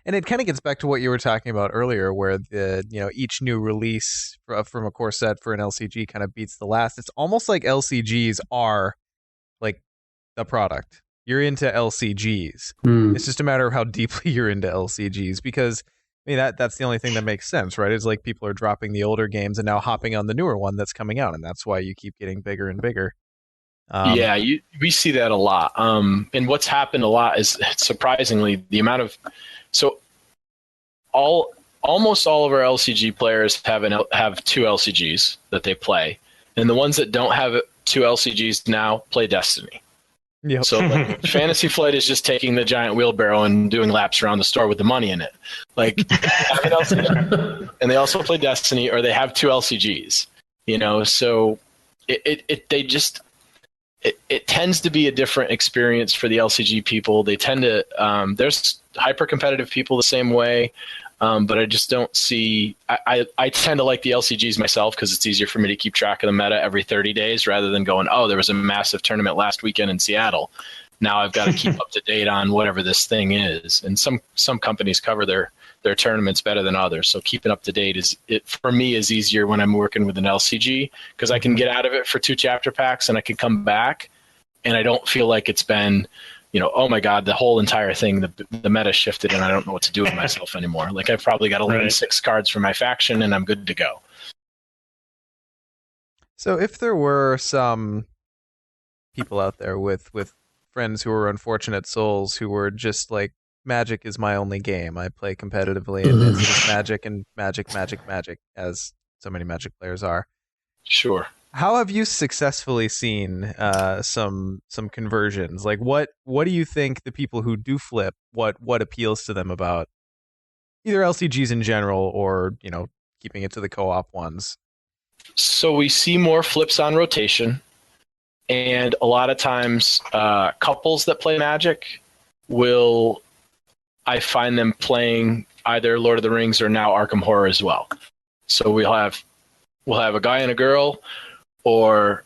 And it kind of gets back to what you were talking about earlier, where each new release from a core set for an LCG kind of beats the last. It's almost like LCGs are like the product. You're into LCGs. It's just a matter of how deeply you're into LCGs, because I mean, that's the only thing that makes sense, right? Is like people are dropping the older games and now hopping on the newer one that's coming out, and that's why you keep getting bigger and bigger. Yeah, we see that a lot. And what's happened a lot is, surprisingly, the amount of almost all of our LCG players have two LCGs that they play, and the ones that don't have two LCGs now play Destiny. Yep. So like, Fantasy Flight is just taking the giant wheelbarrow and doing laps around the store with the money in it. Like, have an LCG, and they also play Destiny, or they have two LCGs. So it tends to be a different experience for the LCG people. They tend to there's hyper competitive people the same way. But I just don't see. I tend to like the LCGs myself because it's easier for me to keep track of the meta every 30 days rather than going, oh, there was a massive tournament last weekend in Seattle. Now I've got to keep up to date on whatever this thing is. And some companies cover their tournaments better than others. So keeping up to date for me is easier when I'm working with an LCG because I can get out of it for 2 chapter packs and I can come back and I don't feel like it's been, oh my God, the whole entire thing, the meta shifted and I don't know what to do with myself anymore. Like I've probably got to learn 6 cards for my faction and I'm good to go. So if there were some people out there with friends who were unfortunate souls who were just like, Magic is my only game. I play competitively and it's just Magic and Magic, as so many Magic players are. Sure. How have you successfully seen some conversions? Like, what do you think the people who do flip, what appeals to them about either LCGs in general or keeping it to the co-op ones? So we see more flips on rotation, and a lot of times couples that play Magic I find them playing either Lord of the Rings or now Arkham Horror as well. So we'll have a guy and a girl, or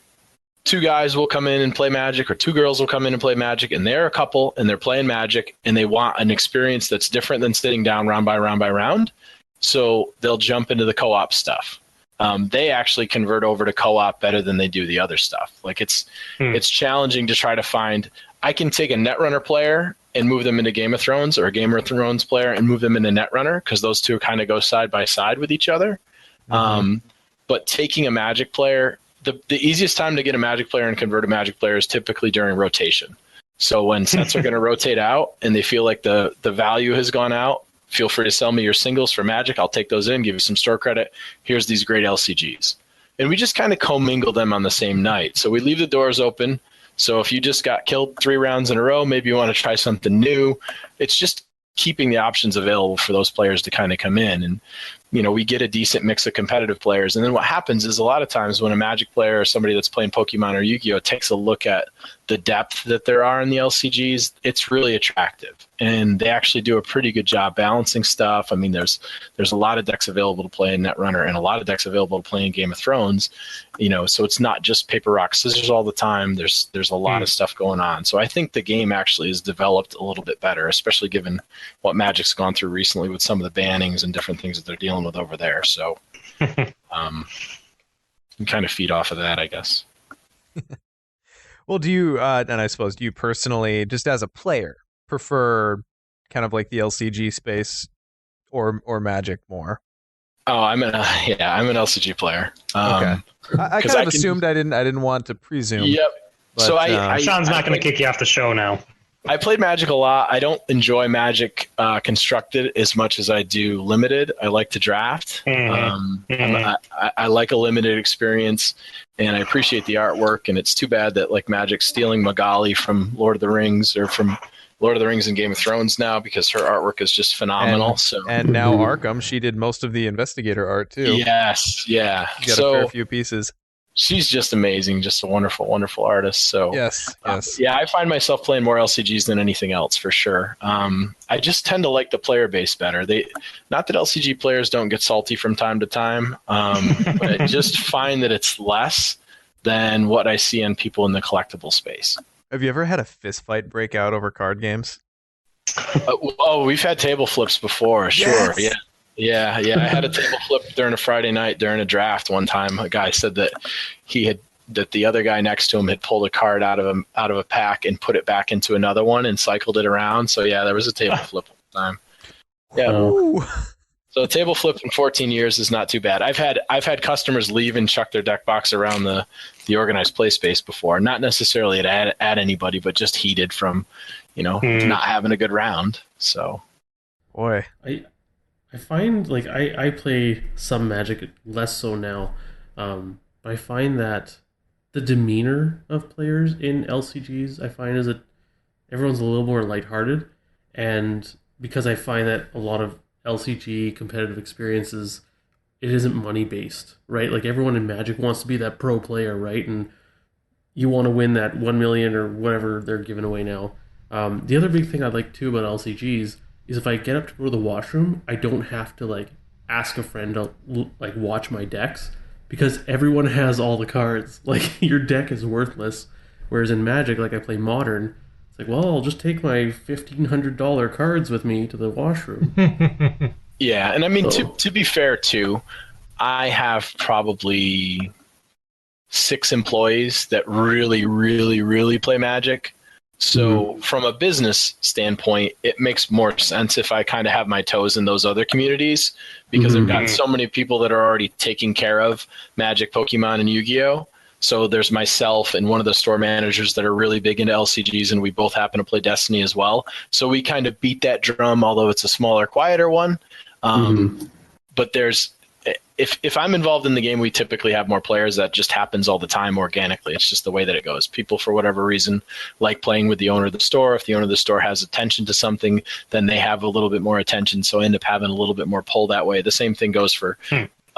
2 guys will come in and play Magic, or 2 girls will come in and play Magic, and they're a couple and they're playing Magic and they want an experience that's different than sitting down round by round by round. So they'll jump into the co-op stuff. They actually convert over to co-op better than they do the other stuff. Like it's challenging to try to find. I can take a Netrunner player and move them into Game of Thrones, or a Game of Thrones player and move them into Netrunner, because those two kind of go side by side with each other. But taking a Magic player, the easiest time to get a Magic player and convert a Magic player is typically during rotation. So when sets are going to rotate out and they feel like the value has gone out, feel free to sell me your singles for Magic. I'll take those in, give you some store credit. Here's these great LCGs. And we just kind of commingle them on the same night. So we leave the doors open. So if you just got killed 3 rounds in a row, maybe you want to try something new. It's just keeping the options available for those players to kind of come in. And, we get a decent mix of competitive players. And then what happens is a lot of times when a Magic player or somebody that's playing Pokemon or Yu-Gi-Oh! Takes a look at the depth that there are in the LCGs, it's really attractive. And they actually do a pretty good job balancing stuff. I mean, there's a lot of decks available to play in Netrunner and a lot of decks available to play in Game of Thrones. So it's not just paper, rock, scissors all the time. There's a lot of stuff going on. So I think the game actually has developed a little bit better, especially given what Magic's gone through recently with some of the bannings and different things that they're dealing with over there. So you kind of feed off of that, I guess. Well, do you, and I suppose, do you personally, just as a player, prefer kind of like the LCG space or Magic more? Oh, I'm an LCG player. Okay, I kind of assumed I didn't want to presume. Yep. But, so Sean's not going to kick you off the show now. I played Magic a lot. I don't enjoy Magic constructed as much as I do limited. I like to draft. I like a limited experience, and I appreciate the artwork. And it's too bad that like Magic's stealing Magali from Lord of the Rings, or from Lord of the Rings and Game of Thrones now, because her artwork is just phenomenal. And now Arkham, she did most of the investigator art too. Yes, yeah. She got a fair few pieces. She's just amazing, just a wonderful, wonderful artist. So yes. Yeah, I find myself playing more LCGs than anything else for sure. I just tend to like the player base better. Not that LCG players don't get salty from time to time, but I just find that it's less than what I see in people in the collectible space. Have you ever had a fist fight break out over card games? We've had table flips before, sure. Yes. Yeah. I had a table flip during a Friday night during a draft one time. A guy said that that the other guy next to him had pulled a card out of a pack and put it back into another one and cycled it around. So yeah, there was a table flip one time. Yeah. So a table flip in 14 years is not too bad. I've had customers leave and chuck their deck box around the organized play space before. Not necessarily at anybody, but just heated from, not having a good round. So, Boy, I find like I play some Magic, less so now, but I find that the demeanor of players in LCGs is that everyone's a little more lighthearted, and because I find that a lot of LCG competitive experiences, it isn't money based, right? Like everyone in Magic wants to be that pro player, right? And you want to win that 1 million or whatever they're giving away now. The other big thing I like too about LCGs is if I get up to go to the washroom, I don't have to like ask a friend to like watch my decks because everyone has all the cards. Like your deck is worthless. Whereas in Magic, like I play Modern, it's like, well, I'll just take my $1,500 cards with me to the washroom. Yeah, and I mean, to be fair too, I have probably 6 employees that really, really, really play Magic. So from a business standpoint, it makes more sense if I kind of have my toes in those other communities because I've got so many people that are already taking care of Magic, Pokemon, and Yu-Gi-Oh! So there's myself and one of the store managers that are really big into LCGs, and we both happen to play Destiny as well. So we kind of beat that drum, although it's a smaller, quieter one. But there's if I'm involved in the game, we typically have more players. That just happens all the time organically. It's just the way that it goes. People, for whatever reason, like playing with the owner of the store. If the owner of the store has attention to something, then they have a little bit more attention. So I end up having a little bit more pull that way. The same thing goes for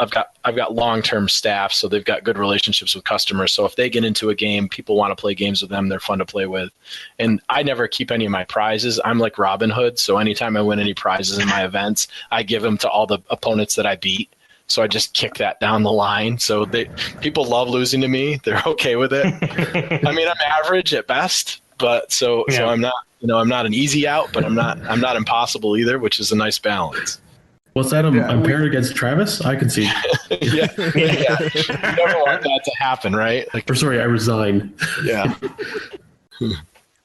I've got long-term staff, so they've got good relationships with customers. So if they get into a game, people want to play games with them. They're fun to play with. And I never keep any of my prizes. I'm like Robin Hood, so anytime I win any prizes in my events, I give them to all the opponents that I beat. So I just kick that down the line. So people love losing to me. They're okay with it. I mean, I'm average at best, but so I'm not, I'm not an easy out, but I'm not impossible either, which is a nice balance. What's that? I'm paired against Travis? I can see. yeah. You never want that to happen, right? Like, or sorry, I resign. Yeah.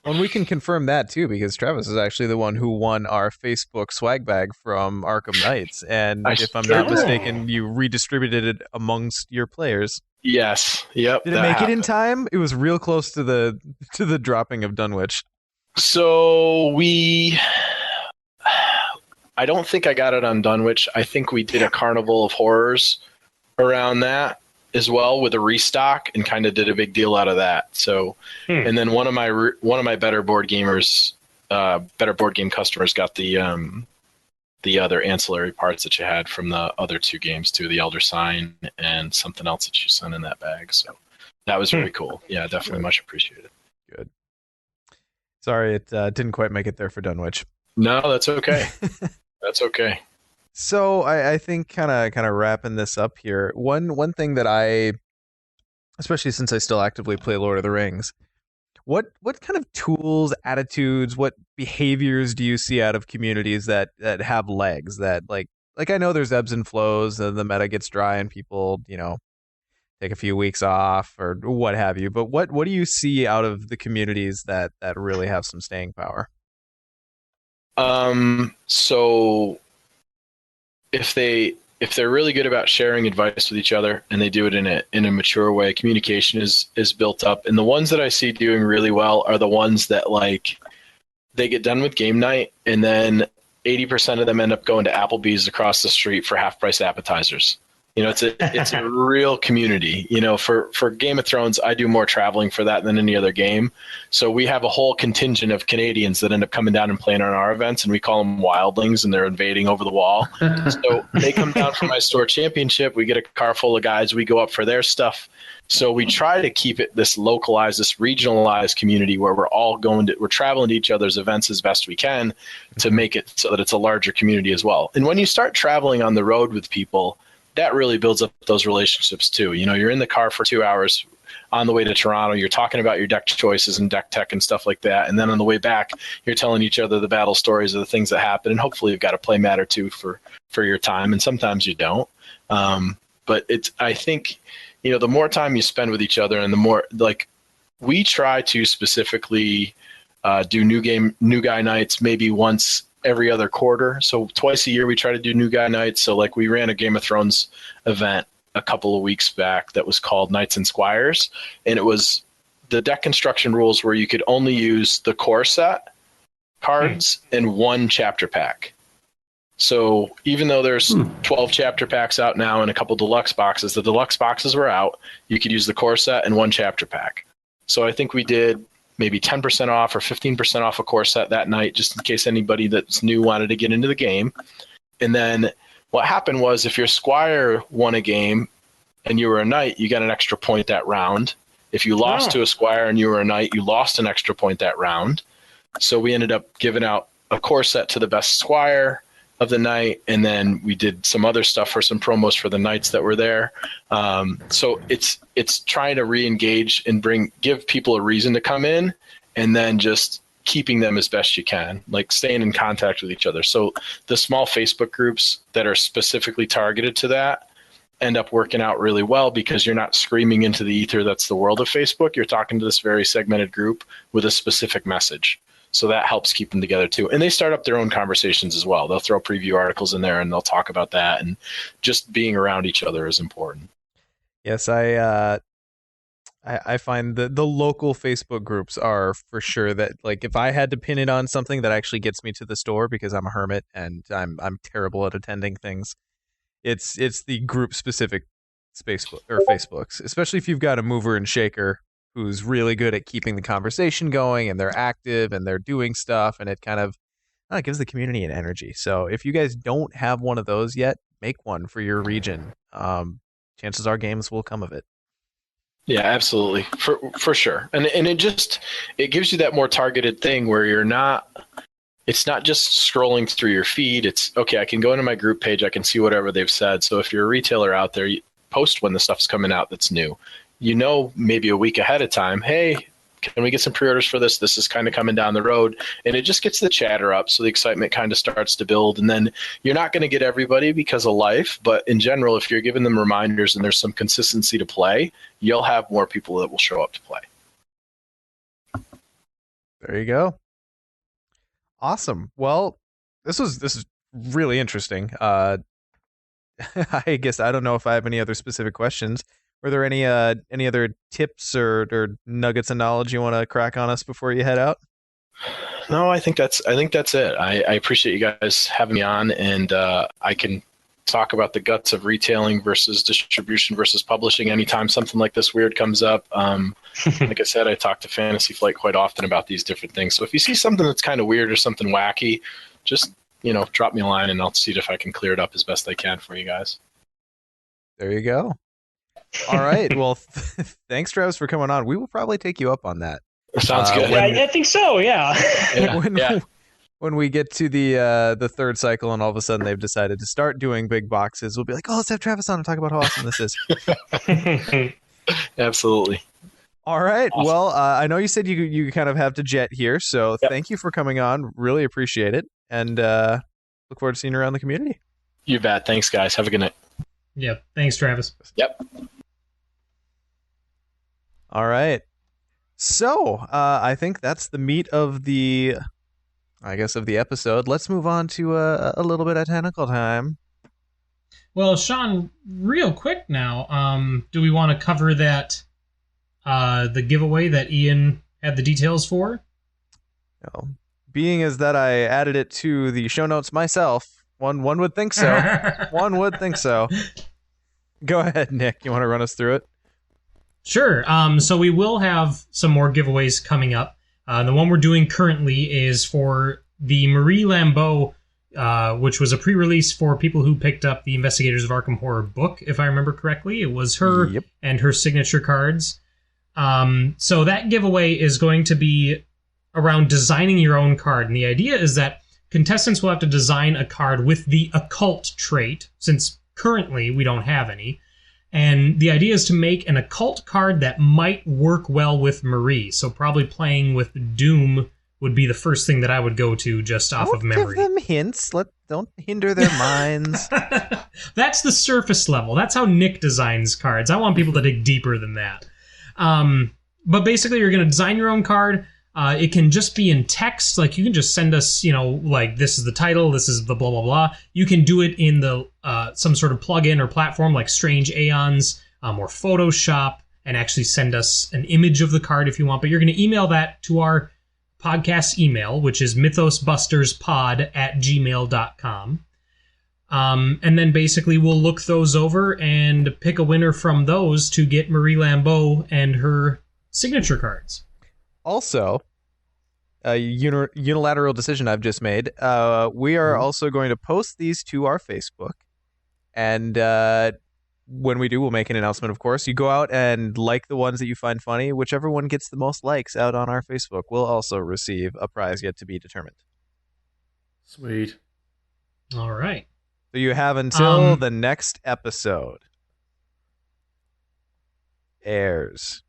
And we can confirm that too, because Travis is actually the one who won our Facebook swag bag from Arkham Knights. And if I'm not mistaken, you redistributed it amongst your players. Yes. Yep. Did it make it in time? It was real close to the dropping of Dunwich. So I don't think I got it on Dunwich. I think we did a Carnival of Horrors around that as well with a restock and kind of did a big deal out of that. So, and then one of my better board game customers got the other ancillary parts that you had from the other 2 games too, the Elder Sign and something else that you sent in that bag. So that was very cool. Yeah, definitely much appreciated. Good. Sorry, it didn't quite make it there for Dunwich. No, that's okay. That's okay. So I think kind of wrapping this up here. One thing that I, especially since I still actively play Lord of the Rings, what kind of tools, attitudes, what behaviors do you see out of communities that have legs? That like I know there's ebbs and flows, and the meta gets dry, and people take a few weeks off or what have you. But what do you see out of the communities that really have some staying power? So if they're really good about sharing advice with each other and they do it in a mature way, communication is built up. And the ones that I see doing really well are the ones that like they get done with game night and then 80% of them end up going to Applebee's across the street for half price appetizers. It's a real community. For Game of Thrones, I do more traveling for that than any other game. So we have a whole contingent of Canadians that end up coming down and playing on our events, and we call them wildlings, and they're invading over the wall. So they come down for my store championship. We get a car full of guys. We go up for their stuff. So we try to keep it this localized, this regionalized community where we're traveling to each other's events as best we can to make it so that it's a larger community as well. And when you start traveling on the road with people, that really builds up those relationships too. You're in the car for 2 hours on the way to Toronto. You're talking about your deck choices and deck tech and stuff like that. And then on the way back, you're telling each other the battle stories of the things that happen. And hopefully you've got a play mat or 2 for your time. And sometimes you don't. But I think, the more time you spend with each other and the more like we try to specifically do new guy nights maybe once every other quarter. So twice a year we try to do new guy nights. So like we ran a Game of Thrones event a couple of weeks back that was called Knights and Squires, and it was the deck construction rules where you could only use the core set cards in one chapter pack. So even though there's 12 chapter packs out now and a couple deluxe boxes, the deluxe boxes were out. You could use the core set and one chapter pack. So I think we did maybe 10% off or 15% off a core set that night, just in case anybody that's new wanted to get into the game. And then what happened was if your squire won a game and you were a knight, you got an extra point that round. If you lost to a squire and you were a knight, you lost an extra point that round. So we ended up giving out a core set to the best squire of the night, and then we did some other stuff for some promos for the knights that were there. So it's trying to re-engage and give people a reason to come in, and then just keeping them as best you can, like staying in contact with each other. So the small Facebook groups that are specifically targeted to that end up working out really well because you're not screaming into the ether that's the world of Facebook. You're talking to this very segmented group with a specific message. So that helps keep them together too. And they start up their own conversations as well. They'll throw preview articles in there and they'll talk about that, and just being around each other is important. Yes, I find the local Facebook groups are for sure that, like, if I had to pin it on something that actually gets me to the store because I'm a hermit and I'm terrible at attending things, it's the group specific Facebooks, especially if you've got a mover and shaker who's really good at keeping the conversation going and they're active and they're doing stuff, and it kind of gives the community an energy. So if you guys don't have one of those yet, make one for your region. Chances are games will come of it. Yeah, absolutely. For sure. And it gives you that more targeted thing where it's not just scrolling through your feed. It's okay, I can go into my group page, I can see whatever they've said. So if you're a retailer out there, you post when the stuff's coming out that's new. Maybe a week ahead of time, hey, can we get some pre-orders for this? This is kind of coming down the road. And it just gets the chatter up, so the excitement kind of starts to build. And then you're not going to get everybody because of life, but in general, if you're giving them reminders and there's some consistency to play, you'll have more people that will show up to play. There you go. Awesome. Well, this is really interesting. I guess I don't know if I have any other specific questions. Were there any other tips or nuggets of knowledge you want to crack on us before you head out? No, I think that's it. I appreciate you guys having me on, and I can talk about the guts of retailing versus distribution versus publishing anytime something like this weird comes up. Like I said, I talk to Fantasy Flight quite often about these different things. So if you see something that's kind of weird or something wacky, just drop me a line and I'll see if I can clear it up as best I can for you guys. There you go. All right. Well, thanks, Travis, for coming on. We will probably take you up on that. Sounds good. Yeah, I think so. Yeah. When we get to the third cycle and all of a sudden they've decided to start doing big boxes, we'll be like, oh, let's have Travis on and talk about how awesome this is. Absolutely. All right. Awesome. Well, I know you said you kind of have to jet here, so Thank you for coming on. Really appreciate it, and look forward to seeing you around the community. You bet. Thanks, guys. Have a good night. Yep. Thanks, Travis. Yep. All right. So I think that's the meat of the episode. Let's move on to a little bit of tentacle time. Well, Sean, real quick now, do we want to cover that the giveaway that Ian had the details for? No. Being as that I added it to the show notes myself, one would think so. One would think so. Go ahead, Nick. You want to run us through it? Sure. So we will have some more giveaways coming up. The one we're doing currently is for the Marie Lambeau, which was a pre-release for people who picked up the Investigators of Arkham Horror book, if I remember correctly. It was her and her signature cards. So that giveaway is going to be around designing your own card. And the idea is that contestants will have to design a card with the occult trait, since currently we don't have any. And the idea is to make an occult card that might work well with Marie. So probably playing with Doom would be the first thing that I would go to just off of memory. Give them hints. Don't hinder their minds. That's the surface level. That's how Nick designs cards. I want people to dig deeper than that. But basically, you're going to design your own card. It can just be in text. Like, you can just send us, like, this is the title, this is the blah, blah, blah. You can do it in the some sort of plugin or platform like Strange Aeons or Photoshop and actually send us an image of the card if you want. But you're going to email that to our podcast email, which is mythosbusterspod@gmail.com. And then basically we'll look those over and pick a winner from those to get Marie Lambeau and her signature cards. Also, a unilateral decision I've just made. We are also going to post these to our Facebook. And when we do, we'll make an announcement, of course. You go out and like the ones that you find funny. Whichever one gets the most likes out on our Facebook will also receive a prize yet to be determined. Sweet. All right. So you have until the next episode airs.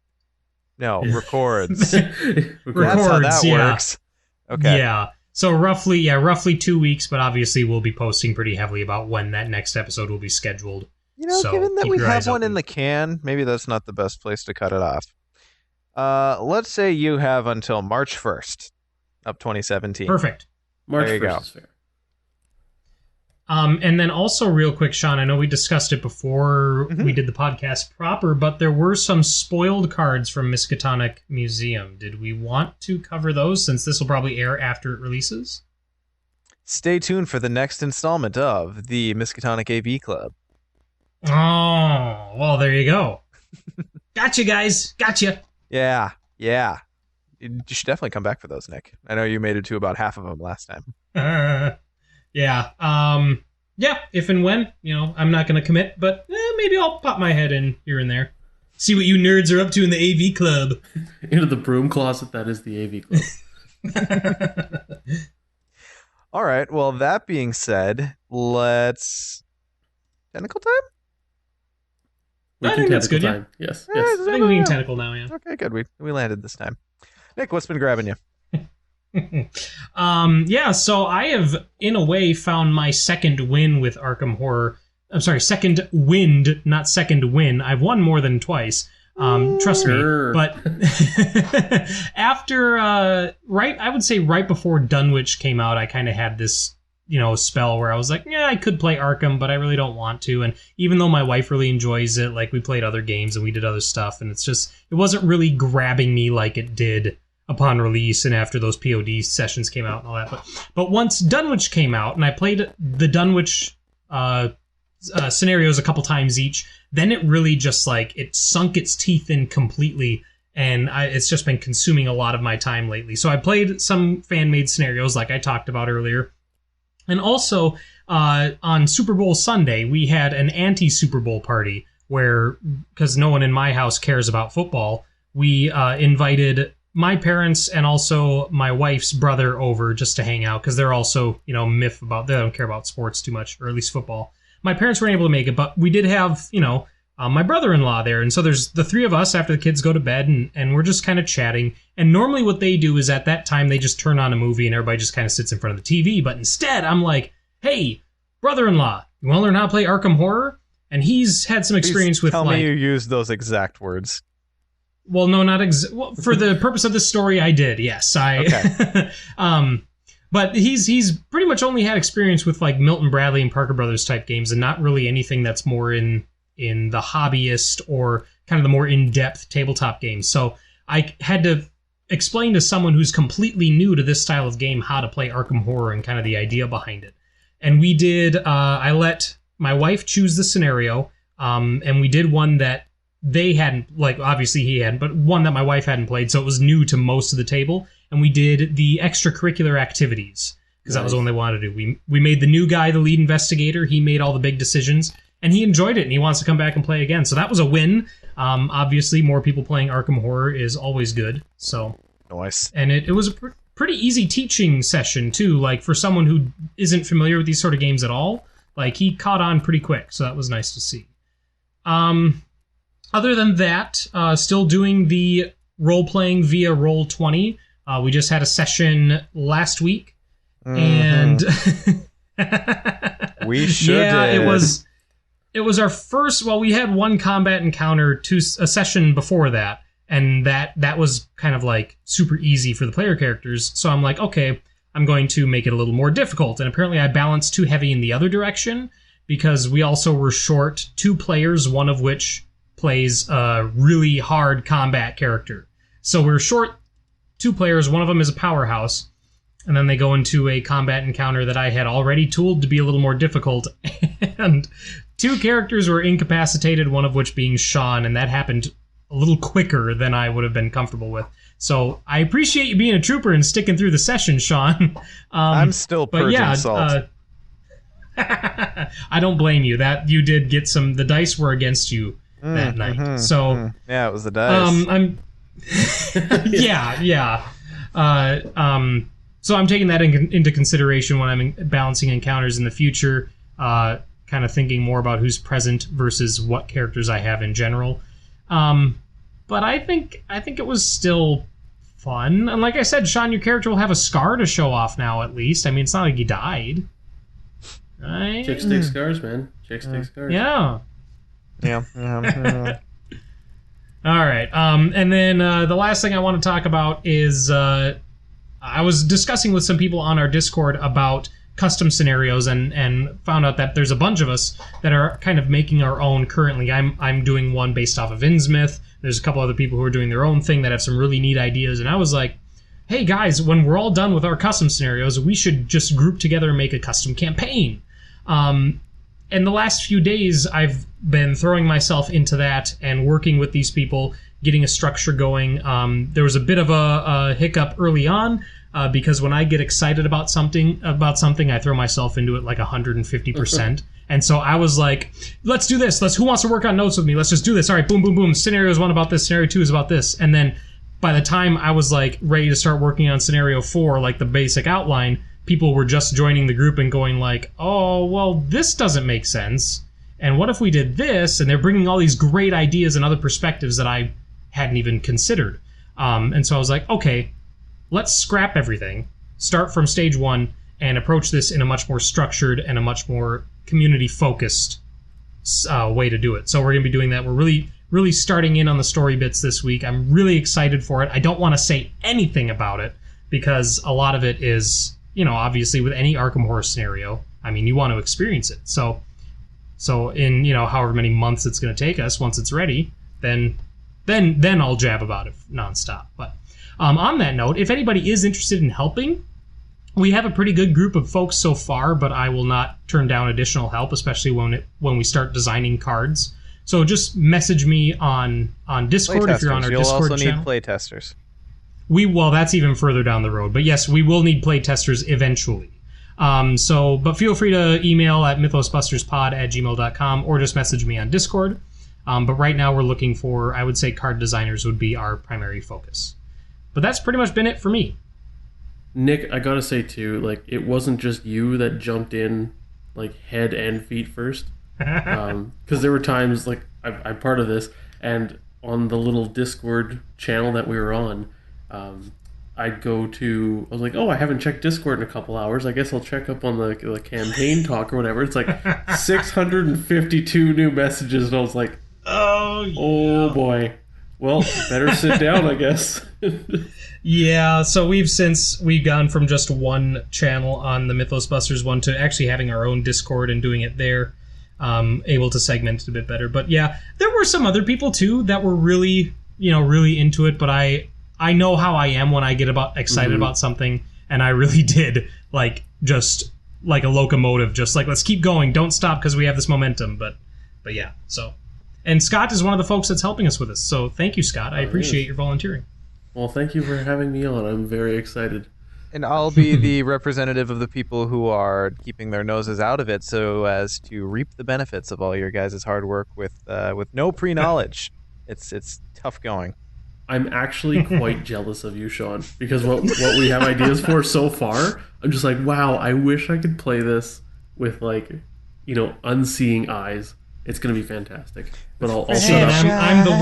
No, records. Records, That's how that works. Okay. Yeah. So roughly 2 weeks, but obviously we'll be posting pretty heavily about when that next episode will be scheduled. So given that keep we your have eyes one open. in the can, maybe that's not the best place to cut it off. Let's say you have until March 1st of 2017. Perfect. March There you 1st go. is fair. And then also real quick, Sean, I know we discussed it before we did the podcast proper, but there were some spoiled cards from Miskatonic Museum. Did we want to cover those since this will probably air after it releases? Stay tuned for the next installment of the Miskatonic AV Club. Oh, well, there you go. Gotcha, guys. Gotcha. Yeah. You should definitely come back for those, Nick. I know you made it to about half of them last time. Yeah. Yeah, if and when, I'm not going to commit, but maybe I'll pop my head in here and there. See what you nerds are up to in the AV Club. Into the broom closet that is the AV Club. All right. Well, that being said, let's... Tentacle time? We I can think that's tentacle good, time. Yes. Yeah, Yes. I think we can tentacle now, yeah. Okay, good. We landed this time. Nick, what's been grabbing you? Yeah, so I have, in a way, found my second win with Arkham Horror. I'm sorry, second wind, not second win. I've won more than twice. Trust me. Sure. But after, I would say right before Dunwich came out, I kind of had this, spell where I was like, yeah, I could play Arkham, but I really don't want to. And even though my wife really enjoys it, like we played other games and we did other stuff, and it wasn't really grabbing me like it did upon release and after those POD sessions came out and all that. But once Dunwich came out and I played the Dunwich scenarios a couple times each, then it really just it sunk its teeth in completely, and it's just been consuming a lot of my time lately. So I played some fan-made scenarios like I talked about earlier. And also, on Super Bowl Sunday, we had an anti-Super Bowl party where, because no one in my house cares about football, we invited my parents and also my wife's brother over just to hang out, because they're also, miff about, they don't care about sports too much, or at least football. My parents weren't able to make it, but we did have, my brother-in-law there. And so there's the three of us after the kids go to bed, and we're just kind of chatting. And normally what they do is at that time, they just turn on a movie and everybody just kind of sits in front of the TV. But instead, I'm like, hey, brother-in-law, you want to learn how to play Arkham Horror? And he's had some experience with, tell me you used those exact words. Well, no, not well, for the purpose of this story, I did. Yes, Okay. But he's pretty much only had experience with Milton Bradley and Parker Brothers type games, and not really anything that's more in the hobbyist or kind of the more in-depth tabletop games. So I had to explain to someone who's completely new to this style of game how to play Arkham Horror and kind of the idea behind it. And we did. I let my wife choose the scenario, and we did one that they hadn't, obviously he hadn't, but one that my wife hadn't played, so it was new to most of the table. And we did the extracurricular activities, because that was the one they wanted to do. We made the new guy the lead investigator. He made all the big decisions, and he enjoyed it, and he wants to come back and play again. So that was a win. Obviously, more people playing Arkham Horror is always good. So Nice. And it was a pretty easy teaching session, too. For someone who isn't familiar with these sort of games at all, he caught on pretty quick, so that was nice to see. Other than that, still doing the role-playing via Roll20. We just had a session last week, and we sure did. It was our first. Well, we had one combat encounter, a session before that, and that was kind of like super easy for the player characters. So I'm like, okay, I'm going to make it a little more difficult. And apparently I balanced too heavy in the other direction because we also were short 2 players, one of which plays a really hard combat character. So we're short 2 players, one of them is a powerhouse, and then they go into a combat encounter that I had already tooled to be a little more difficult, and 2 characters were incapacitated, one of which being Sean, and that happened a little quicker than I would have been comfortable with. So I appreciate you being a trooper and sticking through the session, Sean. I'm still purging salt. I don't blame you. That you did get the dice were against you that night. So yeah, it was the dice. So I'm taking that into consideration when I'm balancing encounters in the future, kind of thinking more about who's present versus what characters I have in general. But I think it was still fun. And like I said, Sean, your character will have a scar to show off now, at least. I mean, it's not like he died. Right? Chicks take scars, man. Chicks take scars. Yeah. Yeah. All right. And then the last thing I want to talk about is I was discussing with some people on our Discord about custom scenarios and found out that there's a bunch of us that are kind of making our own currently. I'm doing one based off of Innsmouth. There's a couple other people who are doing their own thing that have some really neat ideas. And I was like, hey guys, when we're all done with our custom scenarios, we should just group together and make a custom campaign. In the last few days, I've been throwing myself into that and working with these people, getting a structure going. There was a bit of a hiccup early on because when I get excited about something, I throw myself into it like 150%. And so I was like, let's do this. Who wants to work on notes with me? Let's just do this. All right, boom, boom, boom. Scenario 1 about this. Scenario 2 is about this. And then by the time I was like ready to start working on scenario 4, like the basic outline, people were just joining the group and going like, oh, well, this doesn't make sense. And what if we did this? And they're bringing all these great ideas and other perspectives that I hadn't even considered. And so I was like, okay, let's scrap everything, start from stage 1, and approach this in a much more structured and a much more community-focused way to do it. So we're going to be doing that. We're really, really starting in on the story bits this week. I'm really excited for it. I don't want to say anything about it because a lot of it is, obviously with any Arkham Horror scenario, I mean, you want to experience it. So in, however many months it's going to take us, once it's ready, then I'll jab about it nonstop. But on that note, if anybody is interested in helping, we have a pretty good group of folks so far, but I will not turn down additional help, especially when we start designing cards. So just message me on Discord if you're on our Discord channel. You'll also need playtesters. Well, that's even further down the road. But yes, we will need playtesters eventually. But feel free to email at mythosbusterspod@gmail.com or just message me on Discord. But right now we're looking for, I would say card designers would be our primary focus. But that's pretty much been it for me. Nick, I gotta say too, like, it wasn't just you that jumped in, like, head and feet first. Because there were times, like, I'm part of this, and on the little Discord channel that we were on, I was like, oh, I haven't checked Discord in a couple hours. I guess I'll check up on the campaign talk or whatever. It's like 652 new messages, and I was like, oh boy. Well, better sit down, I guess. Yeah, so we've gone from just one channel on the Mythos Busters one to actually having our own Discord and doing it there, able to segment it a bit better. But yeah, there were some other people too that were really, really into it. But I know how I am when I get excited about something, and I really did just like a locomotive, just like let's keep going, don't stop because we have this momentum. But yeah, so. And Scott is one of the folks that's helping us with this. So thank you, Scott. I appreciate your volunteering. Well, thank you for having me on. I'm very excited. And I'll be the representative of the people who are keeping their noses out of it so as to reap the benefits of all your guys' hard work with no pre-knowledge. It's tough going. I'm actually quite jealous of you, Sean, because what we have ideas for so far, I'm just like, wow, I wish I could play this with, unseeing eyes. It's going to be fantastic. But I'll shut up. I'm the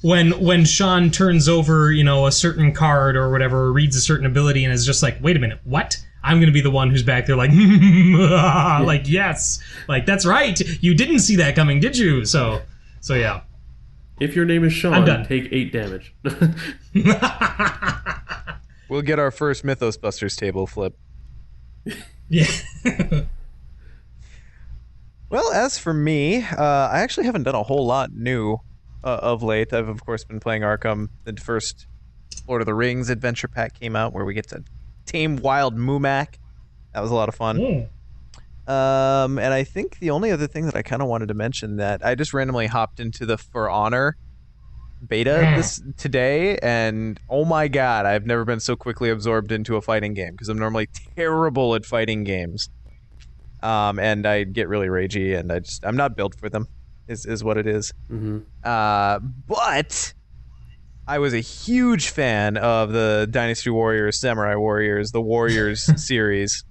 one when Sean turns over, a certain card or whatever, or reads a certain ability and is just like, wait a minute, what? I'm going to be the one who's back there like, yes. Like, that's right. You didn't see that coming, did you? So yeah. If your name is I'm Sean, done. take 8 damage. We'll get our first Mythos Busters table flip. Yeah. Well, as for me, I actually haven't done a whole lot new of late. I've, of course, been playing Arkham. The first Lord of the Rings adventure pack came out where we get to tame wild Mumak. That was a lot of fun. Mm. And I think the only other thing that I kind of wanted to mention that I just randomly hopped into the For Honor beta today, and oh my god, I've never been so quickly absorbed into a fighting game because I'm normally terrible at fighting games. And I get really ragey, and I'm not built for them, is what it is. Mm-hmm. But I was a huge fan of the Dynasty Warriors, Samurai Warriors, the Warriors series,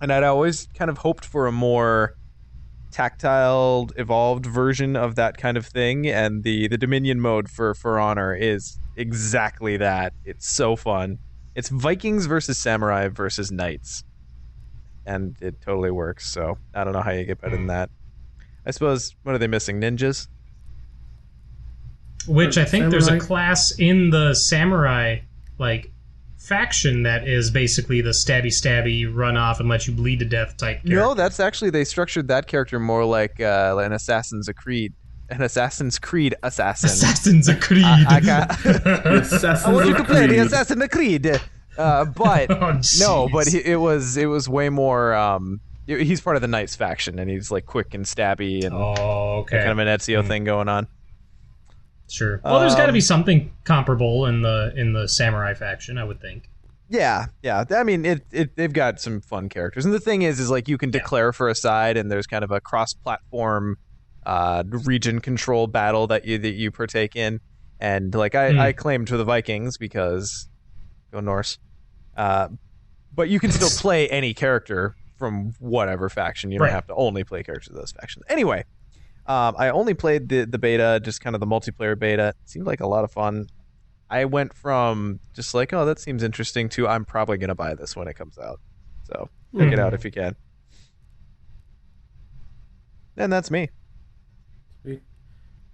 and I'd always kind of hoped for a more tactile, evolved version of that kind of thing, and the Dominion mode for Honor is exactly that. It's so fun. It's Vikings versus Samurai versus Knights. And it totally works, so I don't know how you get better than that. I suppose, what are they missing? Ninjas? Which I think there's a Samurai? class in the Samurai, faction that is basically the stabby, run off and let you bleed to death type character. No, that's actually, they structured that character more like an Assassin's Creed. An Assassin's Creed assassin. Assassin's Creed. Assassin's I want you to play the Creed. Assassin's Creed. But Oh, no, but jeez. it was way more. He's part of the Knights faction, and he's like quick and stabby, and Oh, okay. kind of an Ezio thing going on. Sure. Well, there's got to be something comparable in the Samurai faction, I would think. Yeah. I mean, they've got some fun characters, and the thing is like you can declare for a side, and there's kind of a cross-platform region control battle that you partake in, and like I claim to the Vikings because go Norse, but you can still play any character from whatever faction. You don't have to only play characters of those factions. Anyway, I only played the beta, just kind of the multiplayer beta. It seemed like a lot of fun. I went from just like, oh, that seems interesting, to I'm probably going to buy this when it comes out. So check it out if you can. And that's me. Sweet.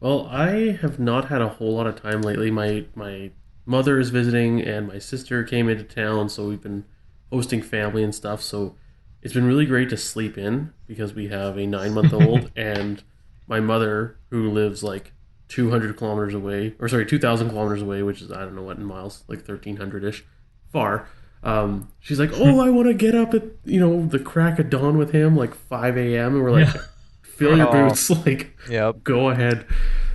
Well, I have not had a whole lot of time lately. My mother is visiting, and my sister came into town, so we've been hosting family and stuff. So it's been really great to sleep in because we have a 9-month-old, and my mother, who lives like 200 kilometers away, or sorry, 2,000 kilometers away, which is, I don't know what in miles, like 1,300-ish, far. She's like, oh, I want to get up at, the crack of dawn with him, like 5 a.m. And we're like, fill your boots, like, Yep. go ahead.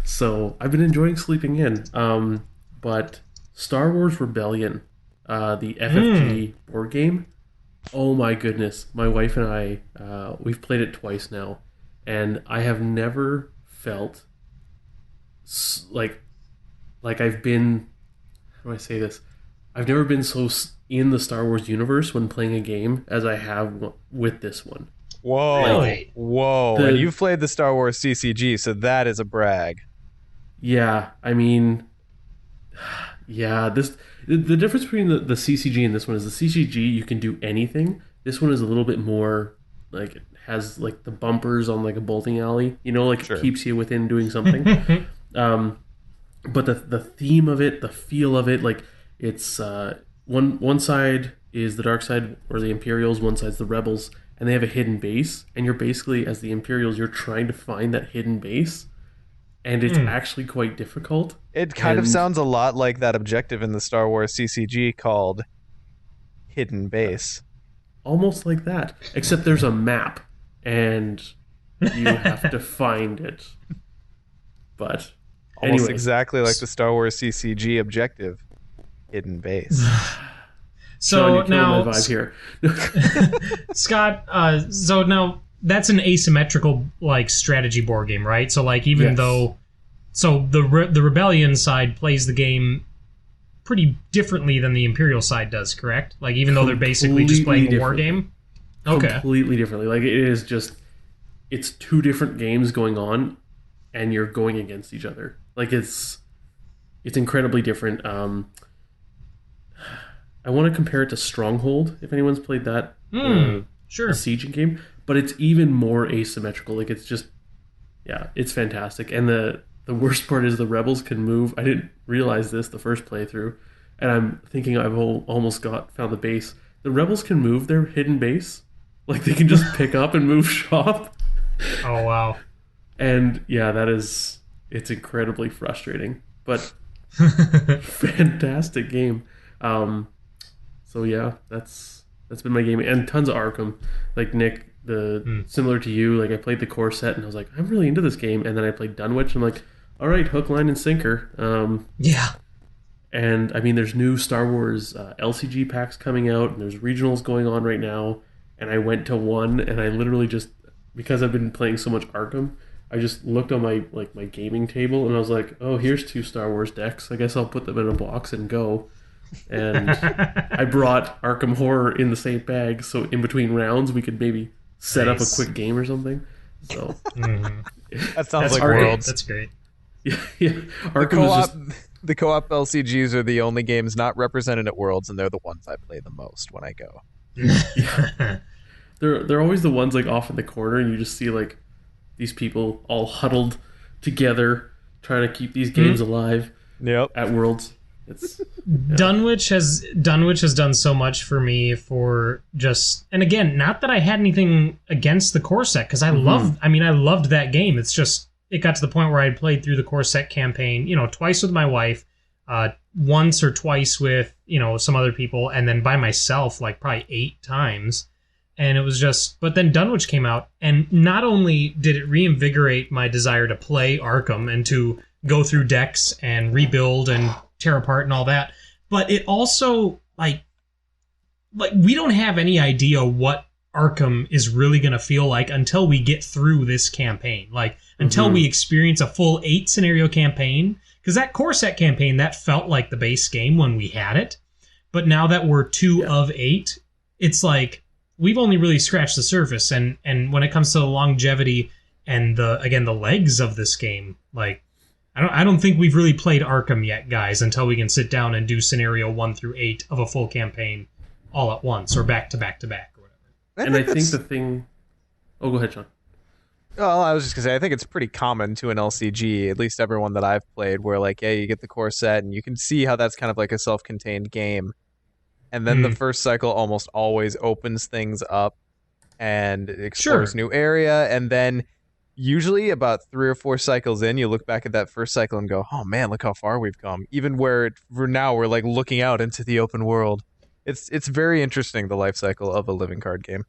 So I've been enjoying sleeping in. But Star Wars Rebellion, the FFG board game, oh my goodness. My wife and I, we've played it twice now, and I have never felt like I've been, how do I say this? I've never been so in the Star Wars universe when playing a game as I have with this one. Whoa. Really? Whoa. And you've played the Star Wars CCG, so that is a brag. Yeah, I mean, yeah, the difference between the CCG and this one is the CCG, you can do anything. This one is a little bit more, like, it has, like, the bumpers on, like, a bowling alley. Sure. It keeps you within doing something. But the theme of it, the feel of it, like, it's one side is the dark side, or the Imperials, one side's the Rebels, and they have a hidden base, and you're basically, as the Imperials, you're trying to find that hidden base, and it's actually quite difficult. It kind of sounds a lot like that objective in the Star Wars CCG called Hidden Base. Almost like that, except there's a map, and you have to find it. But Almost anyway, exactly like the Star Wars CCG objective, Hidden Base. So Sean, you're killing now, my vibe here. Scott, so now that's an asymmetrical strategy board game, right? So even Yes. though, so the Rebellion side plays the game pretty differently than the Imperial side does, correct? Even though they're basically just playing a war Completely game. Okay. Completely differently. Like, it is just, it's two different games going on, and you're going against each other. Like, it's incredibly different. I want to compare it to Stronghold, if anyone's played that. Sure. The sieging game, but it's even more asymmetrical. Like, it's just, yeah, it's fantastic. And the worst part is the rebels can move. I didn't realize this the first playthrough, and I'm thinking I've almost found the base. The rebels can move their hidden base, like they can just pick up and move shop. Oh wow! And yeah, it's incredibly frustrating, but fantastic game. So yeah, that's been my game, and tons of Arkham. Like Nick, similar to you, like I played the core set, and I was like, I'm really into this game, and then I played Dunwich, and I'm like, all right, hook, line, and sinker. Yeah. And I mean, there's new Star Wars LCG packs coming out, and there's regionals going on right now. And I went to one, and I literally just, because I've been playing so much Arkham, I just looked on my gaming table, and I was like, oh, here's 2 Star Wars decks. I guess I'll put them in a box and go. And I brought Arkham Horror in the same bag, so in between rounds we could maybe set up a quick game or something. So that sounds like Worlds. That's great. Yeah. The co-op LCGs are the only games not represented at Worlds, and they're the ones I play the most when I go. Yeah. They're always the ones like off in the corner, and you just see like these people all huddled together trying to keep these games alive. Yep. At Worlds. It's Dunwich has done so much for me for just, and again, not that I had anything against the core set, because I loved that game. It's just it got to the point where I played through the core set campaign, twice with my wife, once or twice with some other people, and then by myself like probably 8 times. And it was just, but then Dunwich came out, and not only did it reinvigorate my desire to play Arkham and to go through decks and rebuild and tear apart and all that, but it also like we don't have any idea what Arkham is really going to feel like until we get through this campaign, like until we experience a full 8 scenario campaign, because that core set campaign, that felt like the base game when we had it, but now that we're 2 of 8, it's like we've only really scratched the surface. And when it comes to the longevity and the legs of this game, like I don't think we've really played Arkham yet, guys, until we can sit down and do scenario 1 through 8 of a full campaign all at once, or back to back to back, or whatever. I think the thing. Oh, go ahead, Sean. Well, I was just gonna say, I think it's pretty common to an LCG, at least everyone that I've played, where like, yeah, you get the core set, and you can see how that's kind of like a self-contained game, and then the first cycle almost always opens things up and explores new area, and then usually about 3 or 4 cycles in, you look back at that first cycle and go, oh man, look how far we've come. Even where we're like looking out into the open world. It's very interesting, the life cycle of a living card game.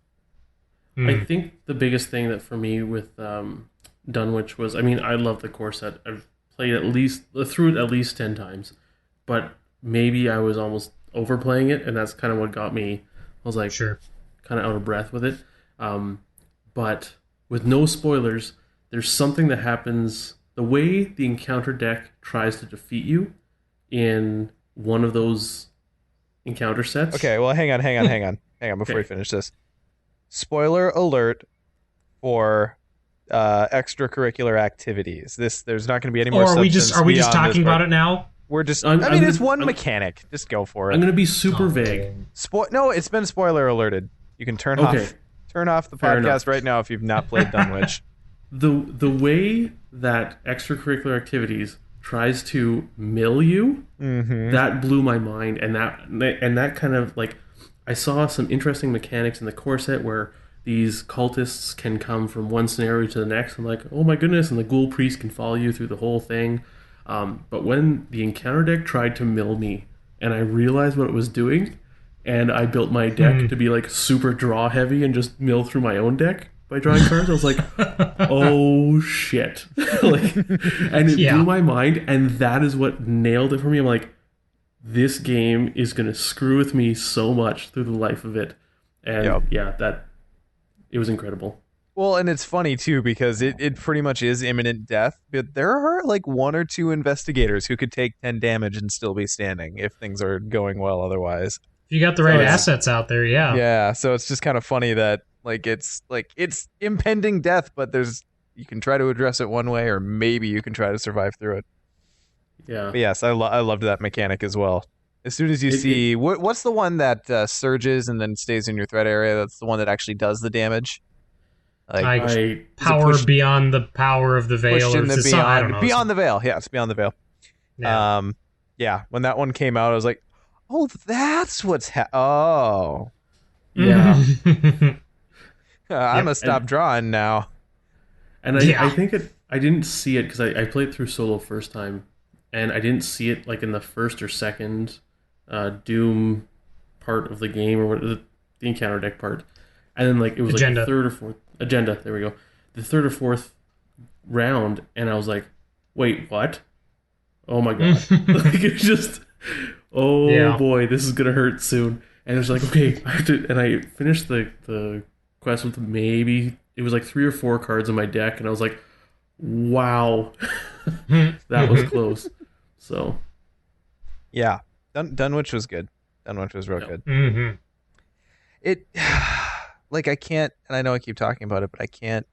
I think the biggest thing that for me with Dunwich was, I mean, I love the core set. I've played through it at least 10 times, but maybe I was almost overplaying it, and that's kind of what got me. I was like, kind of out of breath with it. But with no spoilers, there's something that happens. The way the encounter deck tries to defeat you in one of those encounter sets. Okay, well, hang on before we finish this. Spoiler alert for extracurricular activities. There's not going to be any more. Or are we just talking about it now? We're just. It's one mechanic. Just go for it. I'm going to be super vague. No, it's been spoiler alerted. You can turn off the podcast right now if you've not played Dunwich. The way that extracurricular activities tries to mill you, that blew my mind, and that kind of like, I saw some interesting mechanics in the core set where these cultists can come from one scenario to the next. I'm like, oh my goodness, and the ghoul priest can follow you through the whole thing. But when the encounter deck tried to mill me, and I realized what it was doing, and I built my deck to be like super draw heavy and just mill through my own deck by drawing cards, I was like, oh shit. And it blew my mind, and that is what nailed it for me. I'm like, this game is going to screw with me so much through the life of it. And it was incredible. Well, and it's funny too, because it pretty much is imminent death, but there are like 1 or 2 investigators who could take 10 damage and still be standing if things are going well otherwise. If you got the right assets out there, yeah. Yeah, so it's just kind of funny that it's impending death, but you can try to address it one way, or maybe you can try to survive through it. Yeah. But yes, I loved that mechanic as well. As soon as you see... what's the one that surges and then stays in your threat area? That's the one that actually does the damage? Power beyond the power of the veil. Pushed in the beyond the veil. Yeah, it's beyond the veil. Yeah. When that one came out, I was like, oh, that's what's oh. Yeah. I'm gonna stop drawing now. And I think I didn't see it because I played through solo first time, and I didn't see it like in the first or second Doom part of the game, or what the encounter deck part, and then like it was Agenda. like the third or fourth agenda. There we go, the third or fourth round, and I was like, wait, what? Oh my god! Like it just, boy, this is gonna hurt soon. And it was like, okay, I have to, and I finished the quest with maybe it was like 3 or 4 cards in my deck, and I was like, wow, that was close. So, yeah, Dunwich was good. Dunwich was real good. Mm-hmm. It, like, I can't, and I know I keep talking about it, but I can't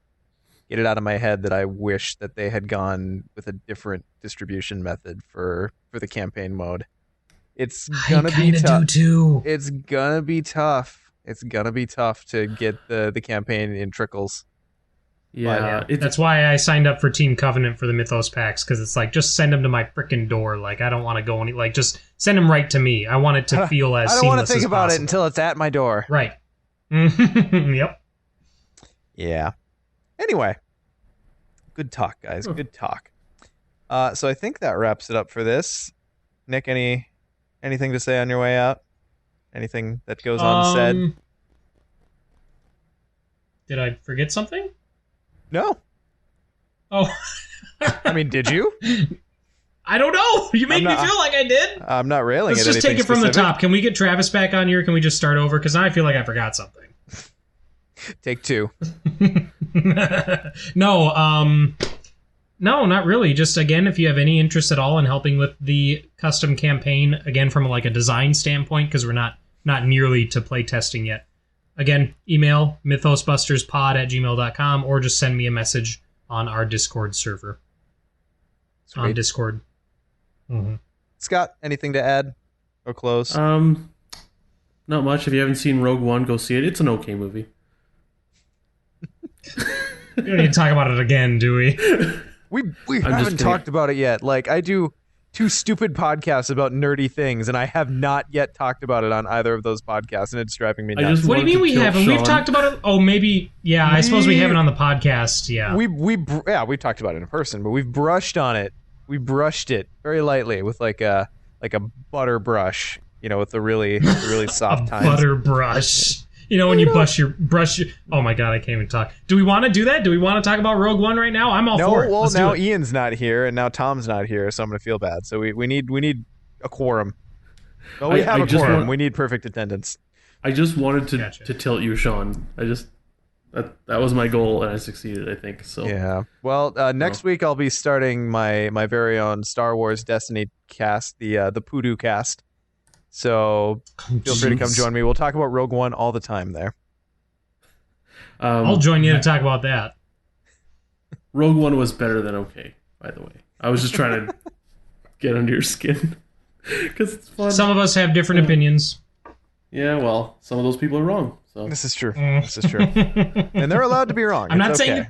get it out of my head that I wish that they had gone with a different distribution method for the campaign mode. It's gonna be tough. It's gonna be tough. It's gonna be tough to get the campaign in trickles. Yeah, that's why I signed up for Team Covenant for the Mythos packs, because it's like, just send them to my freaking door. Like, I don't want to go any, like, just send them right to me. I want it to feel as seamless as possible. I don't want to think about it until it's at my door. Right. Yep. Yeah. Anyway, good talk, guys. Good talk. So I think that wraps it up for this. Nick, anything to say on your way out? Anything that goes unsaid? Did I forget something? No. Oh. I mean, did you? I don't know. You make me feel like I did. I'm not railing Let's at just take it specific. from the top. Can we get Travis back on here? Can we just start over? Because I feel like I forgot something. Take 2. No, not really. Just, again, if you have any interest at all in helping with the custom campaign, again, from like a design standpoint, because we're not nearly to play testing yet. Again, email mythosbusterspod@gmail.com, or just send me a message on our Discord server. Sweet. On Discord. Mm-hmm. Scott, anything to add or close? Not much. If you haven't seen Rogue One, go see it. It's an okay movie. We don't need to talk about it again, do we? We haven't talked about it yet. Like, I do 2 stupid podcasts about nerdy things, and I have not yet talked about it on either of those podcasts, and it's driving me nuts. What do you mean we haven't? We've talked about it. Oh, maybe. Yeah, I suppose we haven't on the podcast. Yeah. We've talked about it in person, but we've brushed on it. We brushed it very lightly with like a butter brush, with the really soft tines. Butter brush. When you brush your. Oh my god, I can't even talk. Do we want to do that? Do we want to talk about Rogue One right now? I'm all for it. Well, now Ian's not here, and now Tom's not here, so I'm gonna feel bad. So we need a quorum. Well, we have a quorum. We need perfect attendance. I just wanted to tilt you, Sean. That was my goal, and I succeeded, I think. So yeah. Well, next week I'll be starting my very own Star Wars Destiny cast, the Poodoo cast. So feel free to come join me. We'll talk about Rogue One all the time there. I'll join you to talk about that. Rogue One was better than okay, by the way. I was just trying to get under your skin because it's fun. Some of us have different opinions. Yeah, well, some of those people are wrong. So this is true. This is true, and they're allowed to be wrong. I'm not saying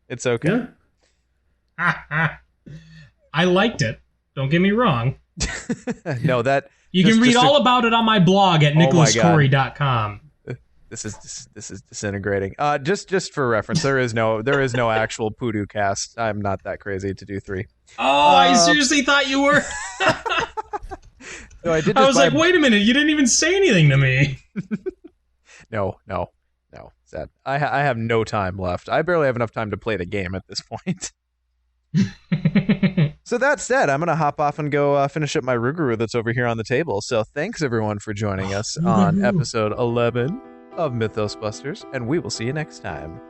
it's okay. Yeah. I liked it. Don't get me wrong. No, that. You can read all about it on my blog at nicholascorey.com. This is disintegrating. Just for reference, there is no actual Poodoo cast. I'm not that crazy to do 3. Oh, I seriously thought you were. No, I was like, wait a minute, you didn't even say anything to me. No. Sad. I have no time left. I barely have enough time to play the game at this point. So that said, I'm going to hop off and go finish up my Rougarou that's over here on the table. So thanks, everyone, for joining us on episode 11 of Mythos Busters, and we will see you next time.